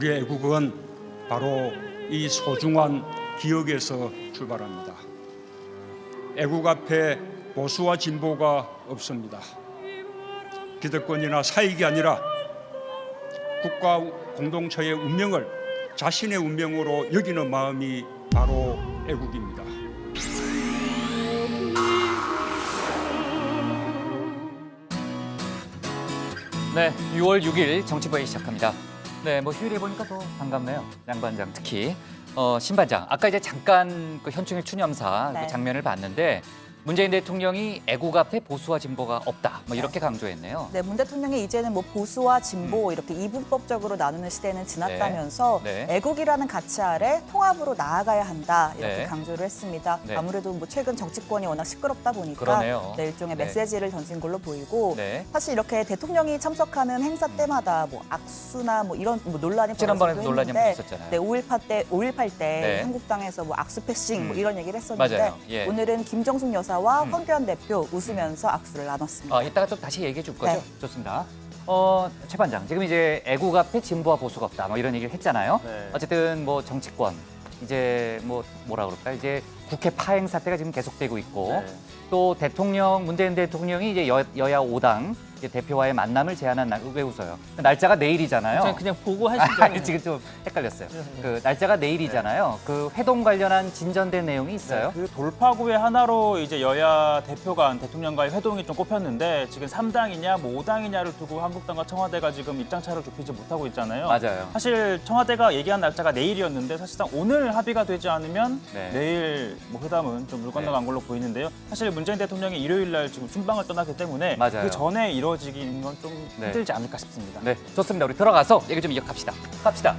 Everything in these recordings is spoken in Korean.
우리 애국은 바로 이 소중한 기억에서 출발합니다. 애국 앞에 보수와 진보가 없습니다. 기득권이나 사익이 아니라 국가 공동체의 운명을 자신의 운명으로 여기는 마음이 바로 애국입니다. 네, 6월 6일 정치부회 시작합니다. 네, 뭐 휴일에 보니까 더 반갑네요. 양 반장 특히. 신 반장, 아까 이제 잠깐 그 현충일 추념사 네. 그 장면을 봤는데 문재인 대통령이 애국 앞에 보수와 진보가 없다. 뭐 이렇게 강조했네요. 네, 문 대통령이 이제는 뭐 보수와 진보 이렇게 이분법적으로 나누는 시대는 지났다면서 네. 애국이라는 가치 아래 통합으로 나아가야 한다 이렇게 네. 강조를 했습니다. 네. 아무래도 뭐 최근 정치권이 워낙 시끄럽다 보니까 그러네요. 네, 일종의 네. 메시지를 던진 걸로 보이고 네. 사실 이렇게 대통령이 참석하는 행사 때마다 뭐 악수나 뭐 이런 뭐 논란이 지난번에도 벌어지기도 논란이 했는데 있었잖아요. 네, 5.18 때 네. 한국당에서 뭐 악수 패싱 뭐 이런 얘기를 했었는데 맞아요. 예. 오늘은 김정숙 여사와 황교안 대표 웃으면서 악수를 나눴습니다. 이따가 좀 다시 얘기해 줄 거죠? 네. 좋습니다. 최 반장, 지금 이제 애국 앞에 진보와 보수가 없다. 뭐 이런 얘기를 했잖아요. 네. 어쨌든 뭐 정치권 이제 뭐라 그럴까? 이제 국회 파행 사태가 지금 계속되고 있고 네. 또 문재인 대통령이 이제 여야 5당 대표와의 만남을 제안한 날, 왜 웃어요? 날짜가 내일이잖아요. 그냥 보고 하시죠. 아니, 지금 좀 헷갈렸어요. 그 날짜가 내일이잖아요. 그 회동 관련한 진전된 내용이 있어요. 그 돌파구의 하나로 이제 여야 대표 간 대통령과의 회동이 좀 꼽혔는데 지금 3당이냐 뭐 5당이냐를 두고 한국당과 청와대가 지금 입장차를 좁히지 못하고 있잖아요. 맞아요. 사실 청와대가 얘기한 날짜가 내일이었는데 사실상 오늘 합의가 되지 않으면 네. 내일 뭐 회담은 좀 물 건너간 걸로 보이는데요. 사실 문재인 대통령이 일요일 날 지금 순방을 떠났기 때문에 맞아요. 그 전에 이루어지기는 건 좀 네. 힘들지 않을까 싶습니다. 네, 좋습니다. 우리 들어가서 얘기 좀 이어갑시다. 갑시다.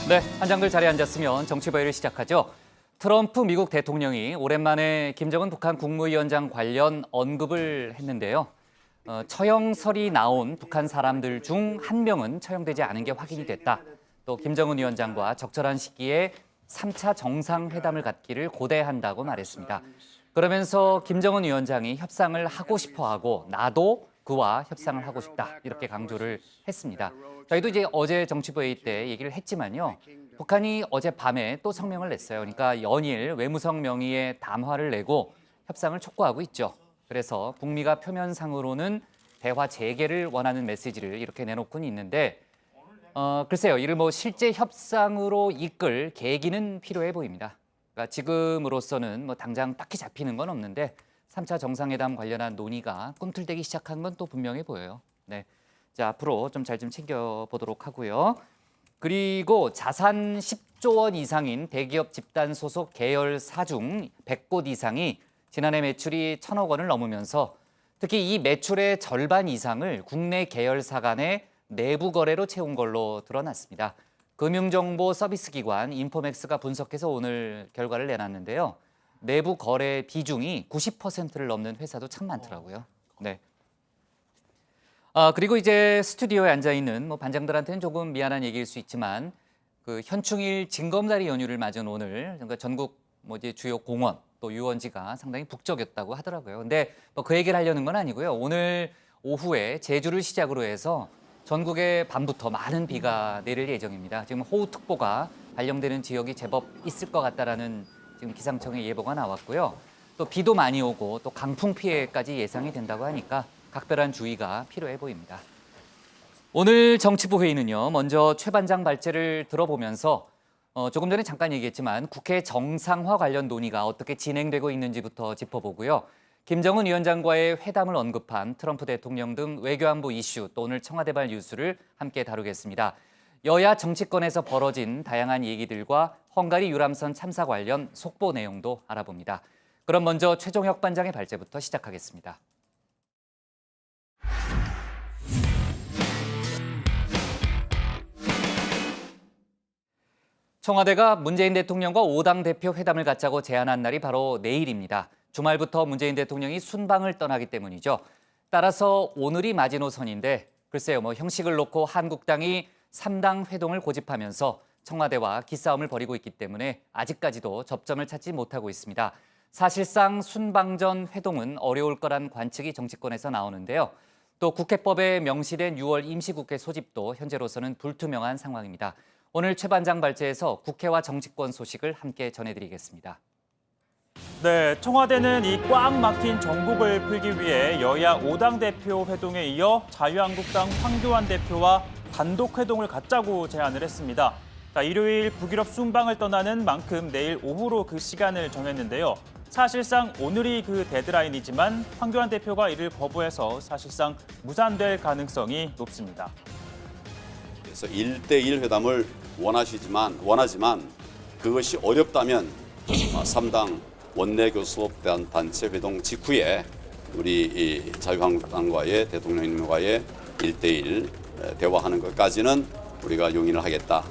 네, 한장들 자리에 앉았으면 정치보회를 시작하죠. 트럼프 미국 대통령이 오랜만에 김정은 북한 국무위원장 관련 언급을 했는데요. 처형설이 나온 북한 사람들 중 한 명은 처형되지 않은 게 확인이 됐다. 또 김정은 위원장과 적절한 시기에 3차 정상회담을 갖기를 고대한다고 말했습니다. 그러면서 김정은 위원장이 협상을 하고 싶어하고 나도 그와 협상을 하고 싶다 이렇게 강조를 했습니다. 저희도 이제 어제 정치부회의 때 얘기를 했지만요. 북한이 어젯밤에 또 성명을 냈어요. 그러니까 연일 외무성 명의의 담화를 내고 협상을 촉구하고 있죠. 그래서 북미가 표면상으로는 대화 재개를 원하는 메시지를 이렇게 내놓고는 있는데 글쎄요. 이를 뭐 실제 협상으로 이끌 계기는 필요해 보입니다. 그러니까 지금으로서는 뭐 당장 딱히 잡히는 건 없는데 3차 정상회담 관련한 논의가 꿈틀대기 시작한 건 또 분명해 보여요. 네, 자 앞으로 좀 잘 좀 챙겨보도록 하고요. 그리고 자산 10조 원 이상인 대기업 집단 소속 계열사 중 100곳 이상이 지난해 매출이 1,000억 원을 넘으면서 특히 이 매출의 절반 이상을 국내 계열사 간의 내부 거래로 채운 걸로 드러났습니다. 금융정보 서비스기관 인포맥스가 분석해서 오늘 결과를 내놨는데요. 내부 거래 비중이 90%를 넘는 회사도 참 많더라고요. 네. 그리고 이제 스튜디오에 앉아 있는 뭐 반장들한테는 조금 미안한 얘기일 수 있지만 그 현충일 징검다리 연휴를 맞은 오늘 그러니까 전국 뭐 이제 주요 공원 또 유원지가 상당히 북적였다고 하더라고요. 근데 뭐 그 얘기를 하려는 건 아니고요. 오늘 오후에 제주를 시작으로 해서 전국에 밤부터 많은 비가 내릴 예정입니다. 지금 호우특보가 발령되는 지역이 제법 있을 것 같다라는 지금 기상청의 예보가 나왔고요. 또 비도 많이 오고 또 강풍 피해까지 예상이 된다고 하니까 각별한 주의가 필요해 보입니다. 오늘 정치부 회의는요. 먼저 최 반장 발제를 들어보면서 조금 전에 잠깐 얘기했지만 국회 정상화 관련 논의가 어떻게 진행되고 있는지부터 짚어보고요. 김정은 위원장과의 회담을 언급한 트럼프 대통령 등 외교안보 이슈 또 오늘 청와대발 뉴스를 함께 다루겠습니다. 여야 정치권에서 벌어진 다양한 얘기들과 헝가리 유람선 참사 관련 속보 내용도 알아봅니다. 그럼 먼저 최종혁 반장의 발제부터 시작하겠습니다. 청와대가 문재인 대통령과 5당 대표 회담을 갖자고 제안한 날이 바로 내일입니다. 주말부터 문재인 대통령이 순방을 떠나기 때문이죠. 따라서 오늘이 마지노선인데 글쎄요, 뭐 형식을 놓고 한국당이 3당 회동을 고집하면서 청와대와 기싸움을 벌이고 있기 때문에 아직까지도 접점을 찾지 못하고 있습니다. 사실상 순방전 회동은 어려울 거란 관측이 정치권에서 나오는데요. 또 국회법에 명시된 6월 임시국회 소집도 현재로서는 불투명한 상황입니다. 오늘 최 반장 발제에서 국회와 정치권 소식을 함께 전해드리겠습니다. 네, 청와대는 이 꽉 막힌 정국을 풀기 위해 여야 5당 대표 회동에 이어 자유한국당 황교안 대표와 단독 회동을 갖자고 제안을 했습니다. 자, 일요일 북유럽 순방을 떠나는 만큼 내일 오후로 그 시간을 정했는데요. 사실상 오늘이 그 데드라인이지만 황교안 대표가 이를 거부해서 사실상 무산될 가능성이 높습니다. 그래서 1대1 회담을 원하지만 그것이 어렵다면 3당 원내교섭 단체 회동 직후에 우리 이 자유한국당과의 대통령님과의 1대1 대화하는 것까지는 우리가 용인을 하겠다.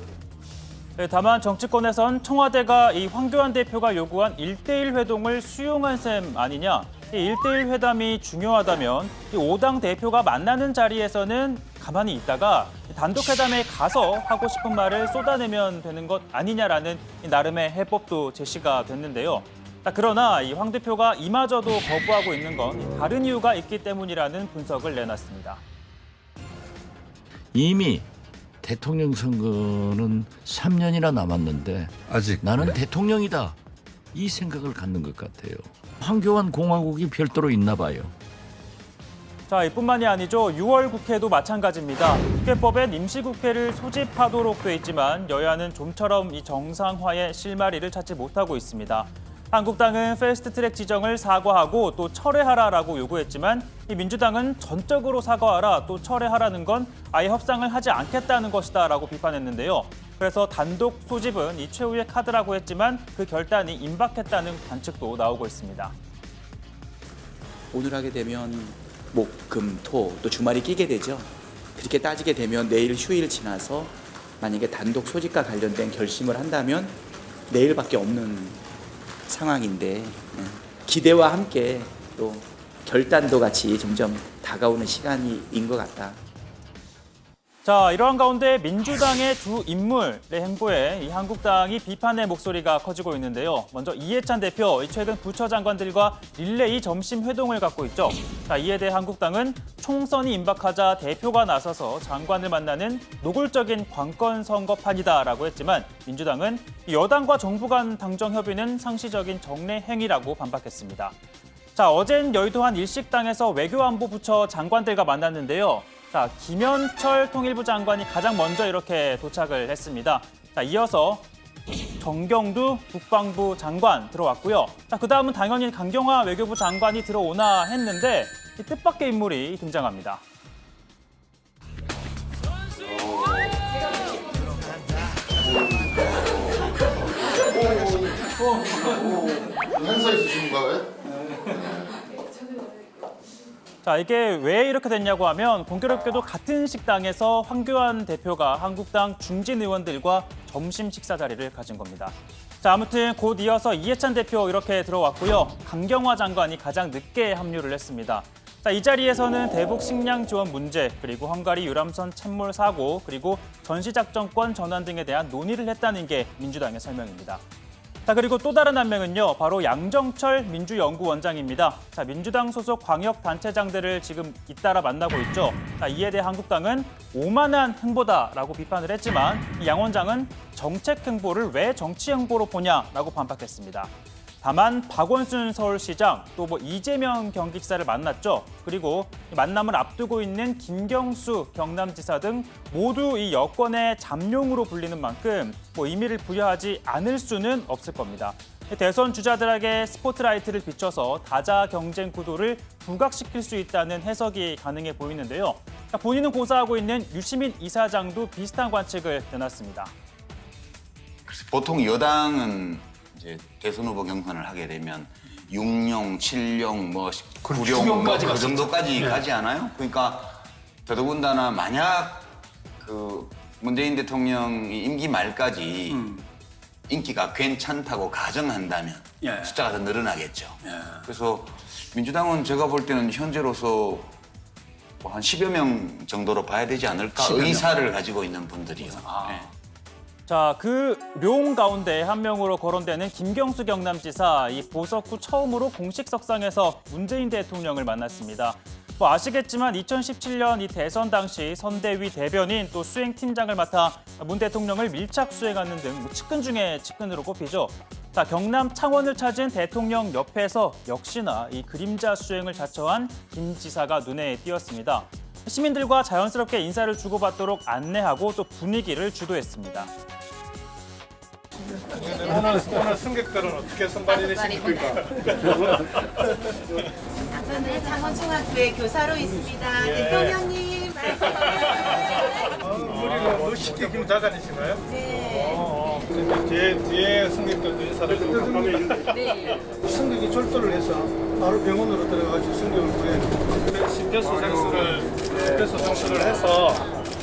네, 다만 정치권에선 청와대가 이 황교안 대표가 요구한 1대1 회동을 수용한 셈 아니냐. 이 1대1 회담이 중요하다면 이 5당 대표가 만나는 자리에서는 가만히 있다가 단독 회담에 가서 하고 싶은 말을 쏟아내면 되는 것 아니냐라는 이 나름의 해법도 제시가 됐는데요. 그러나 이 황 대표가 이마저도 거부하고 있는 건 다른 이유가 있기 때문이라는 분석을 내놨습니다. 이미 대통령 선거는 3년이나 남았는데 아직 나는 대통령이다. 이 생각을 갖는 것 같아요. 황교안 공화국이 별도로 있나 봐요. 자, 이뿐만이 아니죠. 6월 국회도 마찬가지입니다. 국회법엔 임시국회를 소집하도록 돼 있지만 여야는 좀처럼 이 정상화의 실마리를 찾지 못하고 있습니다. 한국당은 패스트트랙 지정을 사과하고 또 철회하라라고 요구했지만 이 민주당은 전적으로 사과하라 또 철회하라는 건 아예 협상을 하지 않겠다는 것이다라고 비판했는데요. 그래서 단독 소집은 이 최후의 카드라고 했지만 그 결단이 임박했다는 관측도 나오고 있습니다. 오늘 하게 되면 목, 금, 토, 또 주말이 끼게 되죠. 그렇게 따지게 되면 내일 휴일 지나서 만약에 단독 소집과 관련된 결심을 한다면 내일밖에 없는 상황인데 기대와 함께 또 결단도 같이 점점 다가오는 시간인 것 같다. 자, 이러한 가운데 민주당의 두 인물의 행보에 이 한국당이 비판의 목소리가 커지고 있는데요. 먼저 이해찬 대표, 최근 부처 장관들과 릴레이 점심 회동을 갖고 있죠. 자, 이에 대해 한국당은 총선이 임박하자 대표가 나서서 장관을 만나는 노골적인 관건 선거판이다라고 했지만 민주당은 여당과 정부 간 당정 협의는 상시적인 정례 행위라고 반박했습니다. 자, 어젠 여의도 한 일식당에서 외교안보 부처 장관들과 만났는데요. 자, 김현철 통일부 장관이 가장 먼저 이렇게 도착을 했습니다. 자, 이어서 정경두 국방부 장관 들어왔고요. 자, 그다음은 당연히 강경화 외교부 장관이 들어오나 했는데 이 뜻밖의 인물이 등장합니다. 행사 있으신가 왜? 자, 이게 왜 이렇게 됐냐고 하면 공교롭게도 같은 식당에서 황교안 대표가 한국당 중진 의원들과 점심 식사 자리를 가진 겁니다. 자, 아무튼 곧 이어서 이해찬 대표 이렇게 들어왔고요. 강경화 장관이 가장 늦게 합류를 했습니다. 자, 이 자리에서는 대북 식량 지원 문제, 그리고 헝가리 유람선 침몰 사고, 그리고 전시작전권 전환 등에 대한 논의를 했다는 게 민주당의 설명입니다. 자, 그리고 또 다른 한 명은요, 바로 양정철 민주연구원장입니다. 자, 민주당 소속 광역단체장들을 지금 잇따라 만나고 있죠. 자, 이에 대해 한국당은 오만한 행보다라고 비판을 했지만 이 양 원장은 정책 행보를 왜 정치 행보로 보냐라고 반박했습니다. 다만 박원순 서울시장 또 이재명 경기지사를 만났죠. 그리고 만남을 앞두고 있는 김경수 경남지사 등 모두 이 여권의 잠룡으로 불리는 만큼 의미를 부여하지 않을 수는 없을 겁니다. 대선 주자들에게 스포트라이트를 비춰서 다자 경쟁 구도를 부각시킬 수 있다는 해석이 가능해 보이는데요. 본인은 고사하고 있는 유시민 이사장도 비슷한 관측을 내놨습니다. 보통 여당은 이제 대선 후보 경선을 하게 되면 6용, 7용, 9용 그 정도까지 가지 않아요? 그러니까 더더군다나 만약 그 문재인 대통령이 임기 말까지 인기가 괜찮다고 가정한다면 숫자가 더 늘어나겠죠. 그래서 민주당은 제가 볼 때는 현재로서 한 10여 명 정도로 봐야 되지 않을까? 의사를 가지고 있는 분들이요. 자, 그 룡 가운데 한 명으로 거론되는 김경수 경남지사, 이 보석 후 처음으로 공식 석상에서 문재인 대통령을 만났습니다. 뭐 아시겠지만 2017년 이 대선 당시 선대위 대변인 또 수행팀장을 맡아 문 대통령을 밀착 수행하는 등 측근 중에 측근으로 꼽히죠. 자, 경남 창원을 찾은 대통령 옆에서 역시나 이 그림자 수행을 자처한 김 지사가 눈에 띄었습니다. 시민들과 자연스럽게 인사를 주고받도록 안내하고 또 분위기를 주도했습니다. 오늘 승객들은 어떻게 선발이 되십니까? 저는 창원중학교에 교사로 있습니다. 대통령님. 우리가 멋있게 김자관이신가요? 네. 제 뒤에 승객들도 인사를 좀 합니다. 네. 승객이 졸도를 해서 바로 병원으로 들어가서 승객을 구해 심폐소생술을 해서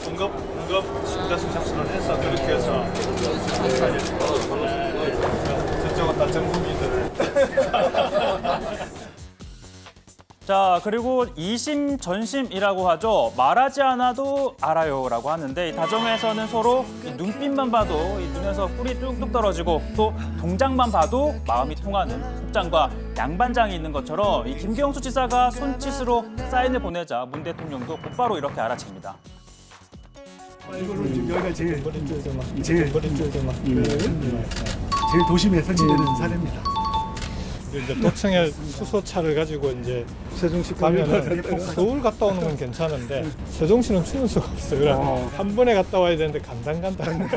응급 심폐소생술을 해서 그렇게 해서 저쪽은 다 전국민들. 자, 그리고 이심전심이라고 하죠. 말하지 않아도 알아요라고 하는데 이 다정회에서는 서로 이 눈빛만 봐도 이 눈에서 꿀이 뚝뚝 떨어지고 또 동작만 봐도 마음이 통하는 국장과 양반장이 있는 것처럼 이 김경수 지사가 손짓으로 사인을 보내자 문 대통령도 곧바로 이렇게 알아챕니다. 이걸로 지금 여기가 제일 도심에 설치되는 사례입니다. 이제 도청에 수소차를 가지고 이제 세종시 가면은 서울 갔다 오는 건 괜찮은데 세종시는 추는 수가 없어요. 그래서 한 번에 갔다 와야 되는데 간당간당.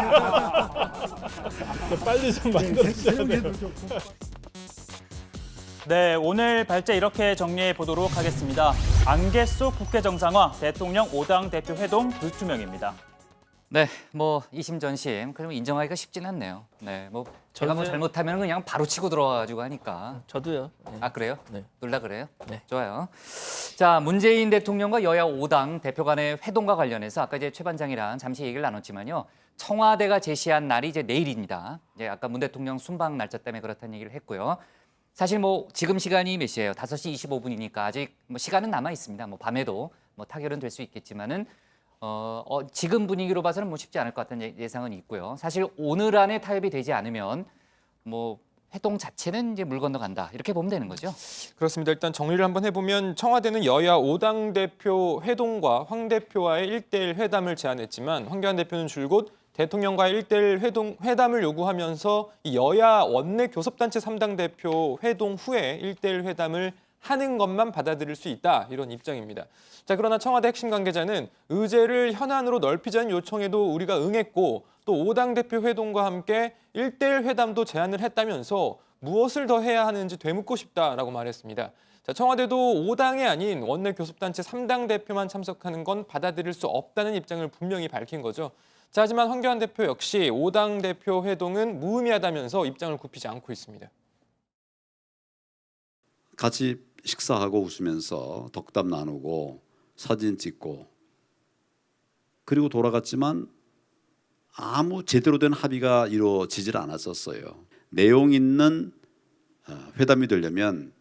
빨리 좀 만들어줘야 돼요. 네, 오늘 발제 이렇게 정리해 보도록 하겠습니다. 안개 속 국회 정상화, 대통령 5당 대표 회동 불투명입니다. 네, 뭐 이심전심 그럼 인정하기가 쉽진 않네요. 네, 뭐 제가 뭐 잘못하면 그냥 바로 치고 들어와가지고 하니까. 저도요. 네. 아 그래요? 네. 놀라 그래요? 네. 좋아요. 자, 문재인 대통령과 여야 5당 대표 간의 회동과 관련해서 아까 이제 최 반장이랑 잠시 얘기를 나눴지만요. 청와대가 제시한 날이 이제 내일입니다. 이제 아까 문 대통령 순방 날짜 때문에 그렇다는 얘기를 했고요. 사실 뭐 지금 시간이 몇 시예요? 5시 25분이니까 아직 뭐 시간은 남아 있습니다. 뭐 밤에도 뭐 타결은 될 수 있겠지만은. 지금 분위기로 봐서는 뭐 쉽지 않을 것 같다는 예상은 있고요. 사실 오늘 안에 타협이 되지 않으면 뭐 회동 자체는 이제 물 건너간다 이렇게 보면 되는 거죠. 그렇습니다. 일단 정리를 한번 해보면 청와대는 여야 5당 대표 회동과 황 대표와의 1대1 회담을 제안했지만 황교안 대표는 줄곧 대통령과의 1대1 회담을 요구하면서 이 여야 원내 교섭단체 3당 대표 회동 후에 1대1 회담을 하는 것만 받아들일 수 있다 이런 입장입니다. 자, 그러나 청와대 핵심 관계자는 의제를 현안으로 넓히자는 요청에도 우리가 응했고 또 5당 대표 회동과 함께 1대1 회담도 제안을 했다면서 무엇을 더 해야 하는지 되묻고 싶다라고 말했습니다. 자, 청와대도 5당이 아닌 원내 교섭단체 3당 대표만 참석하는 건 받아들일 수 없다는 입장을 분명히 밝힌 거죠. 자, 하지만 황교안 대표 역시 5당 대표 회동은 무의미하다면서 입장을 굽히지 않고 있습니다. 같이 식사하고 웃으면서 덕담 나누고 사진 찍고 그리고 돌아갔지만 아무 제대로 된 합의가 이루어지질 않았었어요. 내용 있는 회담이 되려면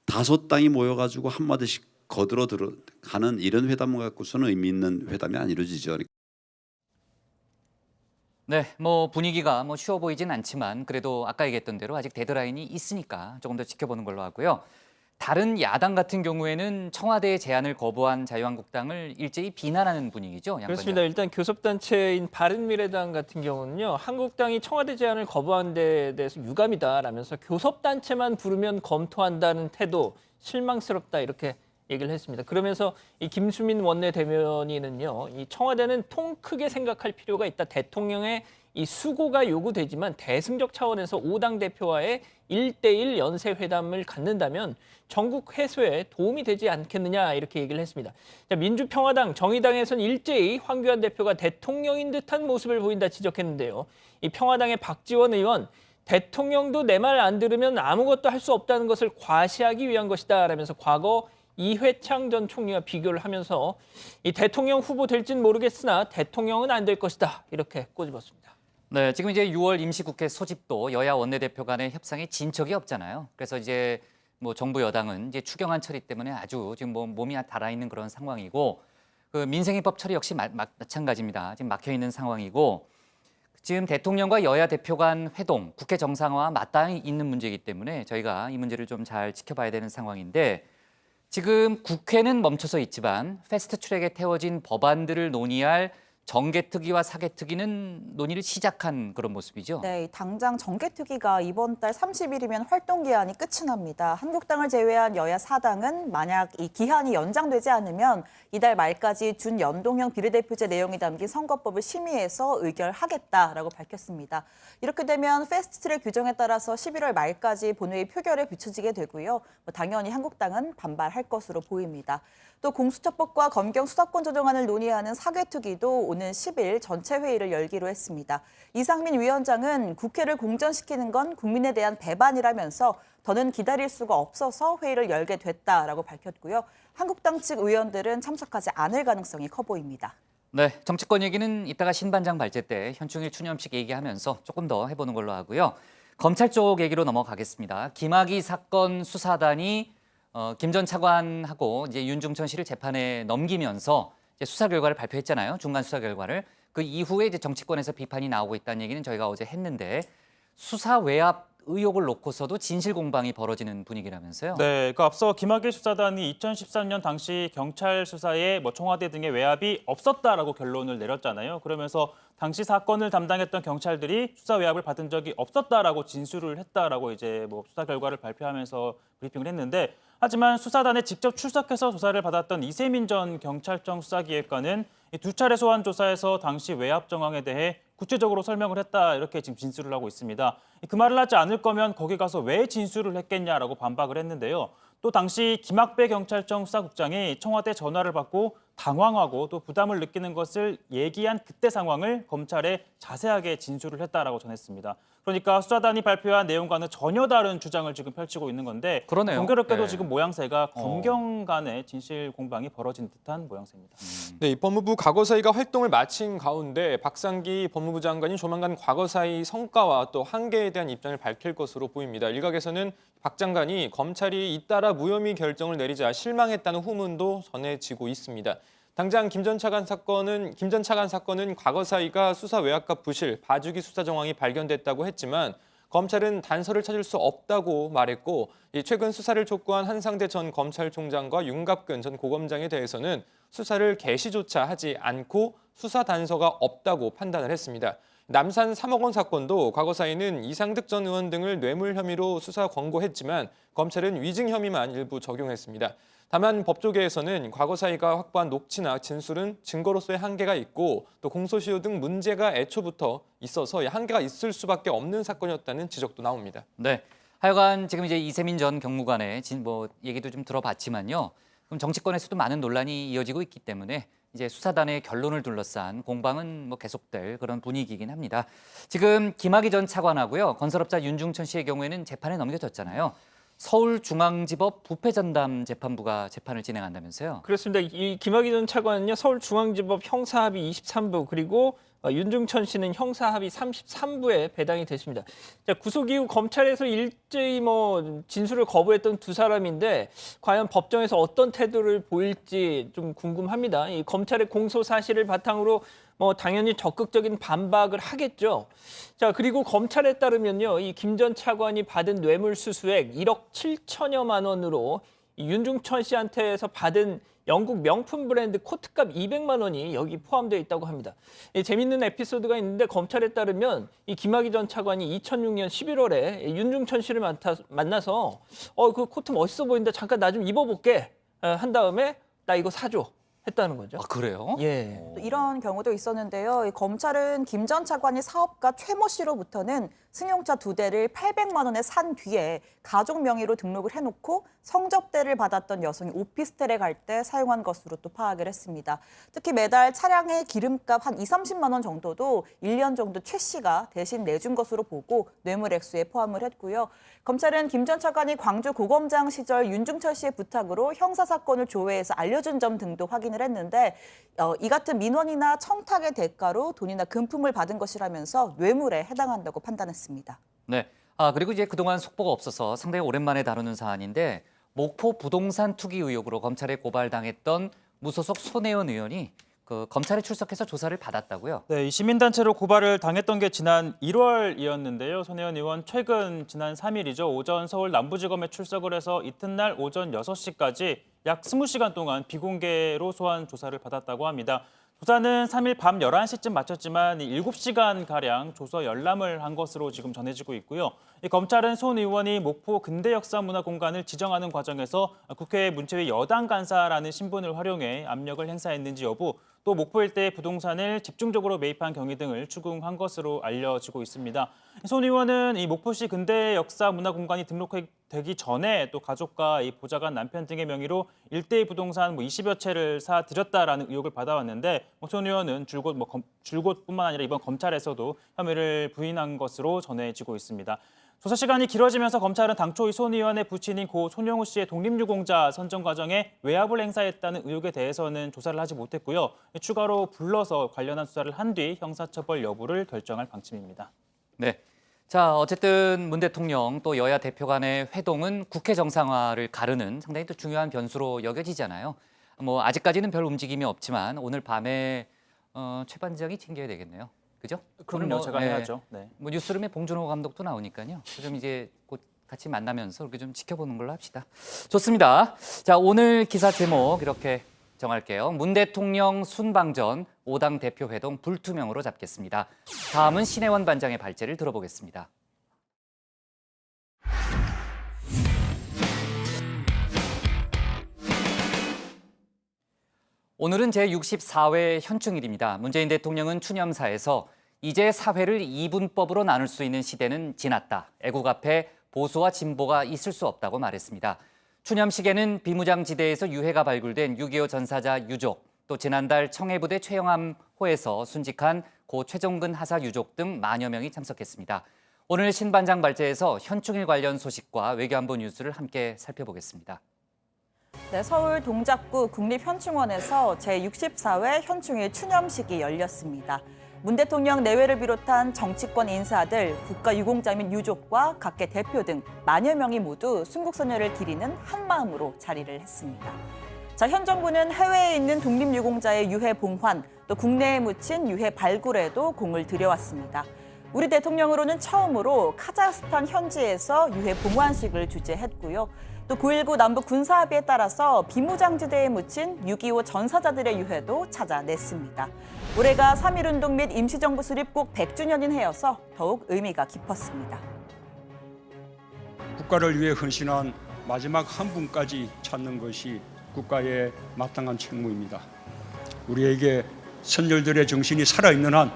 5당이 모여가지고 한마디씩 거들어 들어가는 이런 회담 갖고서는 의미 있는 회담이 안 이루어지죠. 네, 뭐 분위기가 뭐 쉬워 보이진 않지만 그래도 아까 얘기했던 대로 아직 데드라인이 있으니까 조금 더 지켜보는 걸로 하고요. 다른 야당 같은 경우에는 청와대의 제안을 거부한 자유한국당을 일제히 비난하는 분위기죠. 그렇습니다. 일단 교섭단체인 바른미래당 같은 경우는요. 한국당이 청와대 제안을 거부한 데 대해서 유감이다라면서 교섭단체만 부르면 검토한다는 태도 실망스럽다 이렇게 얘기를 했습니다. 그러면서 이 김수민 원내대변인은요. 이 청와대는 통 크게 생각할 필요가 있다. 대통령의 이 수고가 요구되지만 대승적 차원에서 5당 대표와의 1대1 연쇄회담을 갖는다면 전국 해소에 도움이 되지 않겠느냐 이렇게 얘기를 했습니다. 자, 민주평화당, 정의당에서는 일제히 황교안 대표가 대통령인 듯한 모습을 보인다 지적했는데요. 이 평화당의 박지원 의원, 대통령도 내 말 안 들으면 아무것도 할 수 없다는 것을 과시하기 위한 것이다 라면서 과거 이회창 전 총리와 비교를 하면서 이 대통령 후보 될지는 모르겠으나 대통령은 안 될 것이다 이렇게 꼬집었습니다. 네, 지금 이제 6월 임시국회 소집도 여야 원내대표 간의 협상에 진척이 없잖아요. 그래서 이제 뭐 정부 여당은 이제 추경안 처리 때문에 아주 지금 뭐 몸이 달아 있는 그런 상황이고 그 민생입법 처리 역시 마찬가지입니다. 지금 막혀 있는 상황이고 지금 대통령과 여야 대표 간 회동, 국회 정상화와 맞닿아 있는 문제이기 때문에 저희가 이 문제를 좀 잘 지켜봐야 되는 상황인데 지금 국회는 멈춰서 있지만 패스트트랙에 태워진 법안들을 논의할 정개특위와 사개특위는 논의를 시작한 그런 모습이죠. 네, 당장 정개특위가 이번 달 30일이면 활동 기한이 끝이 납니다. 한국당을 제외한 여야 4당은 만약 이 기한이 연장되지 않으면 이달 말까지 준연동형 비례대표제 내용이 담긴 선거법을 심의해서 의결하겠다라고 밝혔습니다. 이렇게 되면 패스트트랙 규정에 따라서 11월 말까지 본회의 표결에 붙여지게 되고요. 당연히 한국당은 반발할 것으로 보입니다. 또 공수처법과 검경 수사권 조정안을 논의하는 사개특위도 오는 10일 전체 회의를 열기로 했습니다. 이상민 위원장은 국회를 공전시키는 건 국민에 대한 배반이라면서 더는 기다릴 수가 없어서 회의를 열게 됐다라고 밝혔고요. 한국당 측 의원들은 참석하지 않을 가능성이 커 보입니다. 네, 정치권 얘기는 이따가 신반장 발제 때 현충일 추념식 얘기하면서 조금 더 해보는 걸로 하고요. 검찰 쪽 얘기로 넘어가겠습니다. 김학의 사건 수사단이 김 전 차관하고 이제 윤중천 씨를 재판에 넘기면서 이제 수사 결과를 발표했잖아요. 중간 수사 결과를. 그 이후에 이제 정치권에서 비판이 나오고 있다는 얘기는 저희가 어제 했는데 수사 외압 의혹을 놓고서도 진실 공방이 벌어지는 분위기라면서요. 네, 그 앞서 김학의 수사단이 2013년 당시 경찰 수사에 청와대 등의 외압이 없었다라고 결론을 내렸잖아요. 그러면서 당시 사건을 담당했던 경찰들이 수사 외압을 받은 적이 없었다라고 진술을 했다라고 이제 수사 결과를 발표하면서 브리핑을 했는데 하지만 수사단에 직접 출석해서 조사를 받았던 이세민 전 경찰청 수사기획관은 두 차례 소환 조사에서 당시 외압 정황에 대해 구체적으로 설명을 했다 이렇게 지금 진술을 하고 있습니다. 그 말을 하지 않을 거면 거기 가서 왜 진술을 했겠냐라고 반박을 했는데요. 또 당시 김학배 경찰청 수사국장이 청와대 전화를 받고 당황하고 또 부담을 느끼는 것을 얘기한 그때 상황을 검찰에 자세하게 진술을 했다라고 전했습니다. 그러니까 수사단이 발표한 내용과는 전혀 다른 주장을 지금 펼치고 있는 건데 그러네요. 공교롭게도 네. 지금 모양새가 검경 간의 진실 공방이 벌어진 듯한 모양새입니다. 네, 이 법무부 과거사위가 활동을 마친 가운데 박상기 법무부 장관이 조만간 과거사위 성과와 또 한계에 대한 입장을 밝힐 것으로 보입니다. 일각에서는 박 장관이 검찰이 잇따라 무혐의 결정을 내리자 실망했다는 후문도 전해지고 있습니다. 당장 김 전 차관 사건은 과거사위가 수사 외압과 부실, 봐주기 수사 정황이 발견됐다고 했지만 검찰은 단서를 찾을 수 없다고 말했고 최근 수사를 촉구한 한상대 전 검찰총장과 윤갑근 전 고검장에 대해서는 수사를 개시조차 하지 않고 수사 단서가 없다고 판단을 했습니다. 남산 3억 원 사건도 과거사위는 이상득 전 의원 등을 뇌물 혐의로 수사 권고했지만 검찰은 위증 혐의만 일부 적용했습니다. 다만 법조계에서는 과거사위가 확보한 녹취나 진술은 증거로서의 한계가 있고 또 공소시효 등 문제가 애초부터 있어서 한계가 있을 수밖에 없는 사건이었다는 지적도 나옵니다. 네, 하여간 지금 이제 이세민 전 경무관의 얘기도 좀 들어봤지만요. 그럼 정치권에서도 많은 논란이 이어지고 있기 때문에 이제 수사단의 결론을 둘러싼 공방은 계속될 그런 분위기이긴 합니다. 지금 김학의 전 차관하고요. 건설업자 윤중천 씨의 경우에는 재판에 넘겨졌잖아요. 서울중앙지법 부패전담 재판부가 재판을 진행한다면서요? 그렇습니다. 이 김학의 전 차관은요, 서울중앙지법 형사합의 23부 그리고 윤중천 씨는 형사합의 33부에 배당이 됐습니다. 자, 구속 이후 검찰에서 일제히 진술을 거부했던 두 사람인데 과연 법정에서 어떤 태도를 보일지 좀 궁금합니다. 이 검찰의 공소 사실을 바탕으로 당연히 적극적인 반박을 하겠죠. 자, 그리고 검찰에 따르면요, 이 김 전 차관이 받은 뇌물 수수액 1억 7천여만 원으로 이 윤중천 씨한테서 받은 영국 명품 브랜드 코트값 200만 원이 여기 포함되어 있다고 합니다. 재밌는 에피소드가 있는데 검찰에 따르면 이 김학의 전 차관이 2006년 11월에 윤중천 씨를 만나서 그 코트 멋있어 보인다. 잠깐 나 좀 입어볼게. 한 다음에 나 이거 사줘. 했다는 거죠. 아, 그래요? 예. 이런 경우도 있었는데요. 이 검찰은 김 전 차관이 사업가 최모 씨로부터는 승용차 2대를 800만 원에 산 뒤에 가족 명의로 등록을 해놓고 성접대를 받았던 여성이 오피스텔에 갈 때 사용한 것으로 또 파악을 했습니다. 특히 매달 차량의 기름값 한 20-30만 원 정도도 1년 정도 최 씨가 대신 내준 것으로 보고 뇌물 액수에 포함을 했고요. 검찰은 김 전 차관이 광주 고검장 시절 윤중천 씨의 부탁으로 형사사건을 조회해서 알려준 점 등도 확인을 했는데 이 같은 민원이나 청탁의 대가로 돈이나 금품을 받은 것이라면서 뇌물에 해당한다고 판단했습니다. 네. 그리고 이제 그동안 속보가 없어서 상당히 오랜만에 다루는 사안인데 목포 부동산 투기 의혹으로 검찰에 고발당했던 무소속 손혜원 의원이 그 검찰에 출석해서 조사를 받았다고요? 네, 이 시민단체로 고발을 당했던 게 지난 1월이었는데요. 손혜원 의원 최근 지난 3일이죠. 오전 서울 남부지검에 출석을 해서 이튿날 오전 6시까지 약 20시간 동안 비공개로 소환 조사를 받았다고 합니다. 조사는 3일 밤 11시쯤 마쳤지만 7시간가량 조서 열람을 한 것으로 지금 전해지고 있고요. 이 검찰은 손 의원이 목포 근대역사문화공간을 지정하는 과정에서 국회 문체위 여당 간사라는 신분을 활용해 압력을 행사했는지 여부, 또 목포 일대의 부동산을 집중적으로 매입한 경위 등을 추궁한 것으로 알려지고 있습니다. 손 의원은 이 목포시 근대역사문화공간이 등록되기 전에 또 가족과 이 보좌관 남편 등의 명의로 일대의 부동산 20여 채를 사들였다라는 의혹을 받아왔는데 손 의원은 줄곧뿐만 아니라 이번 검찰에서도 혐의를 부인한 것으로 전해지고 있습니다. 조사 시간이 길어지면서 검찰은 당초 이 손 의원의 부친인 고 손영우 씨의 독립유공자 선정 과정에 외압을 행사했다는 의혹에 대해서는 조사를 하지 못했고요. 추가로 불러서 관련한 수사를 한 뒤 형사처벌 여부를 결정할 방침입니다. 네. 자, 어쨌든 문 대통령 또 여야 대표 간의 회동은 국회 정상화를 가르는 상당히 또 중요한 변수로 여겨지잖아요. 뭐 아직까지는 별 움직임이 없지만 오늘 밤에 최 반장이 챙겨야 되겠네요. 그죠? 그럼요, 제가 해야죠. 네. 뭐 뉴스룸에 봉준호 감독도 나오니까요. 좀 이제 곧 같이 만나면서 이렇게 좀 지켜보는 걸로 합시다. 좋습니다. 자, 오늘 기사 제목 이렇게 정할게요. 문 대통령 순방전 5당 대표 회동 불투명으로 잡겠습니다. 다음은 신혜원 반장의 발제를 들어보겠습니다. 오늘은 제64회 현충일입니다. 문재인 대통령은 추념사에서 이제 사회를 이분법으로 나눌 수 있는 시대는 지났다. 애국 앞에 보수와 진보가 있을 수 없다고 말했습니다. 추념식에는 비무장지대에서 유해가 발굴된 6.25 전사자 유족, 또 지난달 청해부대 최영암호에서 순직한 고 최종근 하사 유족 등 만여 명이 참석했습니다. 오늘 신 반장 발제에서 현충일 관련 소식과 외교안보 뉴스를 함께 살펴보겠습니다. 네, 서울 동작구 국립현충원에서 제64회 현충일 추념식이 열렸습니다. 문 대통령 내외를 비롯한 정치권 인사들, 국가유공자 및 유족과 각계 대표 등 만여 명이 모두 순국선열을 기리는 한마음으로 자리를 했습니다. 자, 현 정부는 해외에 있는 독립유공자의 유해 봉환, 또 국내에 묻힌 유해 발굴에도 공을 들여왔습니다. 우리 대통령으로는 처음으로 카자흐스탄 현지에서 유해 봉환식을 주재했고요. 또 9.19 남북 군사합의에 따라서 비무장지대에 묻힌 6.25 전사자들의 유해도 찾아냈습니다. 올해가 3.1운동 및 임시정부 수립국 100주년인 해여서 더욱 의미가 깊었습니다. 국가를 위해 헌신한 마지막 한 분까지 찾는 것이 국가의 마땅한 책무입니다. 우리에게 선열들의 정신이 살아있는 한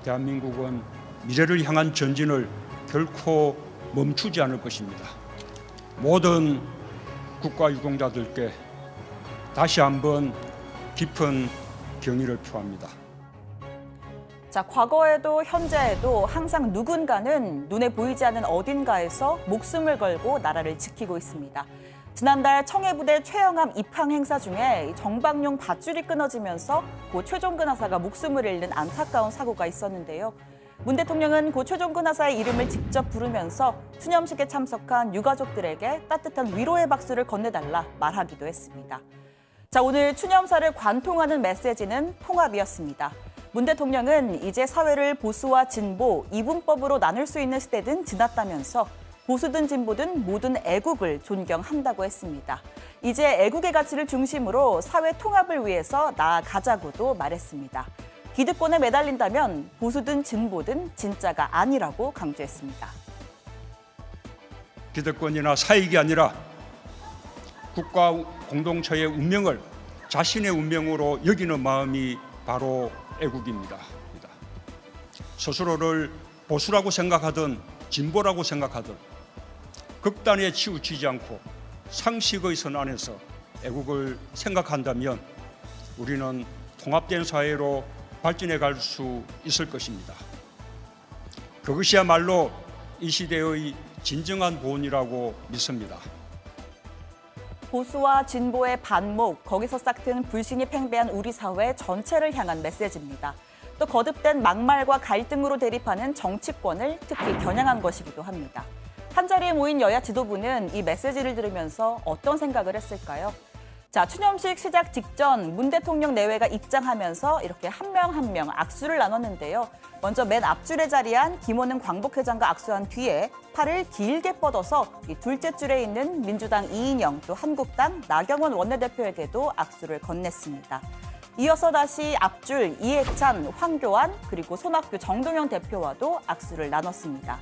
대한민국은 미래를 향한 전진을 결코 멈추지 않을 것입니다. 모든 국가유공자들께 다시 한번 깊은 경의를 표합니다. 자, 과거에도 현재에도 항상 누군가는 눈에 보이지 않는 어딘가에서 목숨을 걸고 나라를 지키고 있습니다. 지난달 청해부대 최영암 입항 행사 중에 정방용 밧줄이 끊어지면서 고 최종근 하사가 목숨을 잃는 안타까운 사고가 있었는데요. 문 대통령은 고 최종근 하사의 이름을 직접 부르면서 추념식에 참석한 유가족들에게 따뜻한 위로의 박수를 건네달라 말하기도 했습니다. 자, 오늘 추념사를 관통하는 메시지는 통합이었습니다. 문 대통령은 이제 사회를 보수와 진보, 이분법으로 나눌 수 있는 시대는 지났다면서 보수든 진보든 모든 애국을 존경한다고 했습니다. 이제 애국의 가치를 중심으로 사회 통합을 위해서 나아가자고도 말했습니다. 기득권에 매달린다면 보수든 진보든 진짜가 아니라고 강조했습니다. 기득권이나 사익이 아니라 국가 공동체의 운명을 자신의 운명으로 여기는 마음이 바로 애국입니다. 스스로를 보수라고 생각하든 진보라고 생각하든 극단에 치우치지 않고 상식의 선 안에서 애국을 생각한다면 우리는 통합된 사회로 발전해 갈 수 있을 것입니다. 그것이야말로 이 시대의 진정한 보온이라고 믿습니다. 보수와 진보의 반목, 거기서 싹튼 불신이 팽배한 우리 사회 전체를 향한 메시지입니다. 또 거듭된 막말과 갈등으로 대립하는 정치권을 특히 겨냥한 것이기도 합니다. 한자리에 모인 여야 지도부는 이 메시지를 들으면서 어떤 생각을 했을까요? 자, 추념식 시작 직전 문 대통령 내외가 입장하면서 이렇게 한 명 한 명 악수를 나눴는데요. 먼저 맨 앞줄에 자리한 김원능 광복회장과 악수한 뒤에 팔을 길게 뻗어서 이 둘째 줄에 있는 민주당 이인영 또 한국당 나경원 원내대표에게도 악수를 건넸습니다. 이어서 다시 앞줄 이해찬, 황교안 그리고 손학규, 정동영 대표와도 악수를 나눴습니다.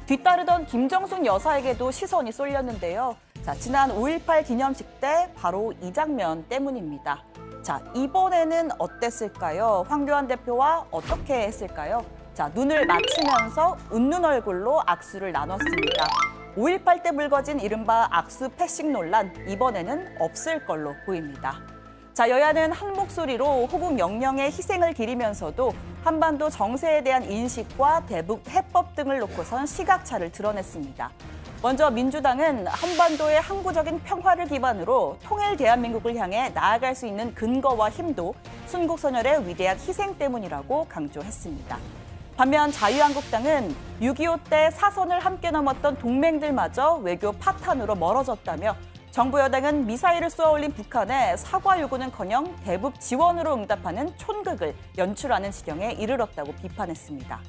뒤따르던 김정숙 여사에게도 시선이 쏠렸는데요. 자, 지난 5.18 기념식 때 바로 이 장면 때문입니다. 자, 이번에는 어땠을까요? 황교안 대표와 어떻게 했을까요? 자, 눈을 맞추면서 웃는 얼굴로 악수를 나눴습니다. 5.18 때 불거진 이른바 악수 패싱 논란, 이번에는 없을 걸로 보입니다. 자, 여야는 한 목소리로 호국 영령의 희생을 기리면서도 한반도 정세에 대한 인식과 대북 해법 등을 놓고선 시각차를 드러냈습니다. 먼저 민주당은 한반도의 항구적인 평화를 기반으로 통일 대한민국을 향해 나아갈 수 있는 근거와 힘도 순국선열의 위대한 희생 때문이라고 강조했습니다. 반면 자유한국당은 6.25 때 사선을 함께 넘었던 동맹들마저 외교 파탄으로 멀어졌다며 정부 여당은 미사일을 쏘아올린 북한에 사과 요구는커녕 대북 지원으로 응답하는 촌극을 연출하는 지경에 이르렀다고 비판했습니다.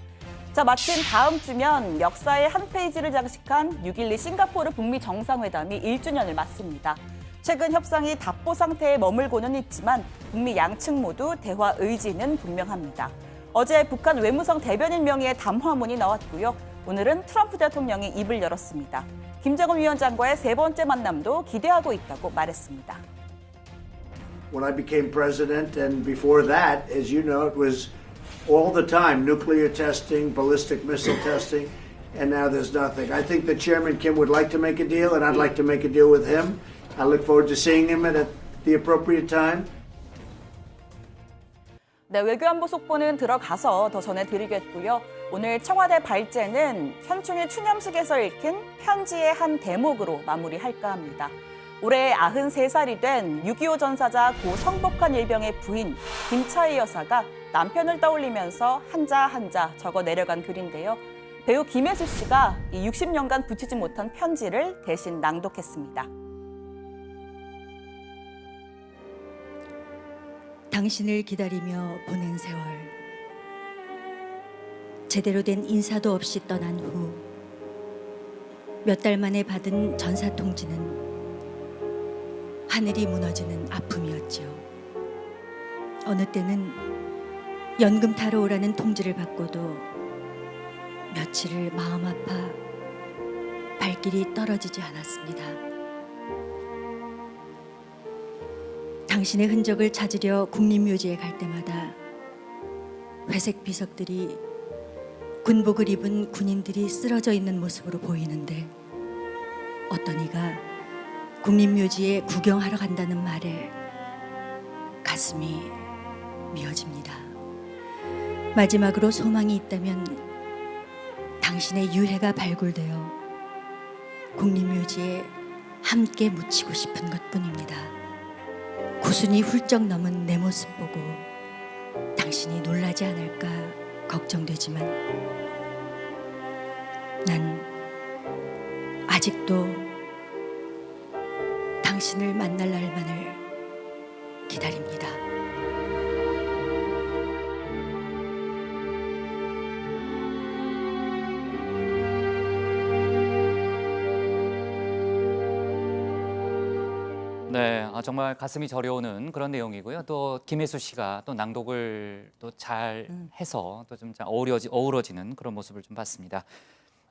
자, 마침 다음 주면 역사의 한 페이지를 장식한 6.12 싱가포르 북미 정상회담이 1주년을 맞습니다. 최근 협상이 답보 상태에 머물고는 있지만 북미 양측 모두 대화 의지는 분명합니다. 어제 북한 외무성 대변인 명의의 담화문이 나왔고요. 오늘은 트럼프 대통령이 입을 열었습니다. 김정은 위원장과의 세 번째 만남도 기대하고 있다고 말했습니다. When I became president and before that, as you know, it was all the time nuclear testing, ballistic missile testing, and now there's nothing. I think that Chairman Kim would like to make a deal, and I'd like to make a deal with him. I look forward to seeing him at the appropriate time. 네, 외교안보 속보는 들어가서 더 전해드리겠고요. 오늘 청와대 발제는 현충일 추념식에서 읽힌 편지의 한 대목으로 마무리할까 합니다. 올해 93살이 된 6.25 전사자 고 성복한 일병의 부인 김차희 여사가 남편을 떠올리면서 한자 한자 적어 내려간 글인데요. 배우 김혜수 씨가 이 60년간 붙이지 못한 편지를 대신 낭독했습니다. 당신을 기다리며 보낸 세월, 제대로 된 인사도 없이 떠난 후 몇 달 만에 받은 전사 통지는 하늘이 무너지는 아픔이었지요. 어느 때는 연금 타러 오라는 통지를 받고도 며칠을 마음 아파 발길이 떨어지지 않았습니다. 당신의 흔적을 찾으려 국립묘지에 갈 때마다 회색 비석들이 군복을 입은 군인들이 쓰러져 있는 모습으로 보이는데 어떤 이가 국립묘지에 구경하러 간다는 말에 가슴이 미어집니다. 마지막으로 소망이 있다면 당신의 유해가 발굴되어 국립묘지에 함께 묻히고 싶은 것뿐입니다. 구순이 훌쩍 넘은 내 모습 보고 당신이 놀라지 않을까 걱정되지만 난 아직도 당신을 만날 날만을 기다립니다. 네, 정말 가슴이 저려오는 그런 내용이고요. 또 김혜수 씨가 또 낭독을 또 잘 해서 또 좀 어우러지는 그런 모습을 좀 봤습니다.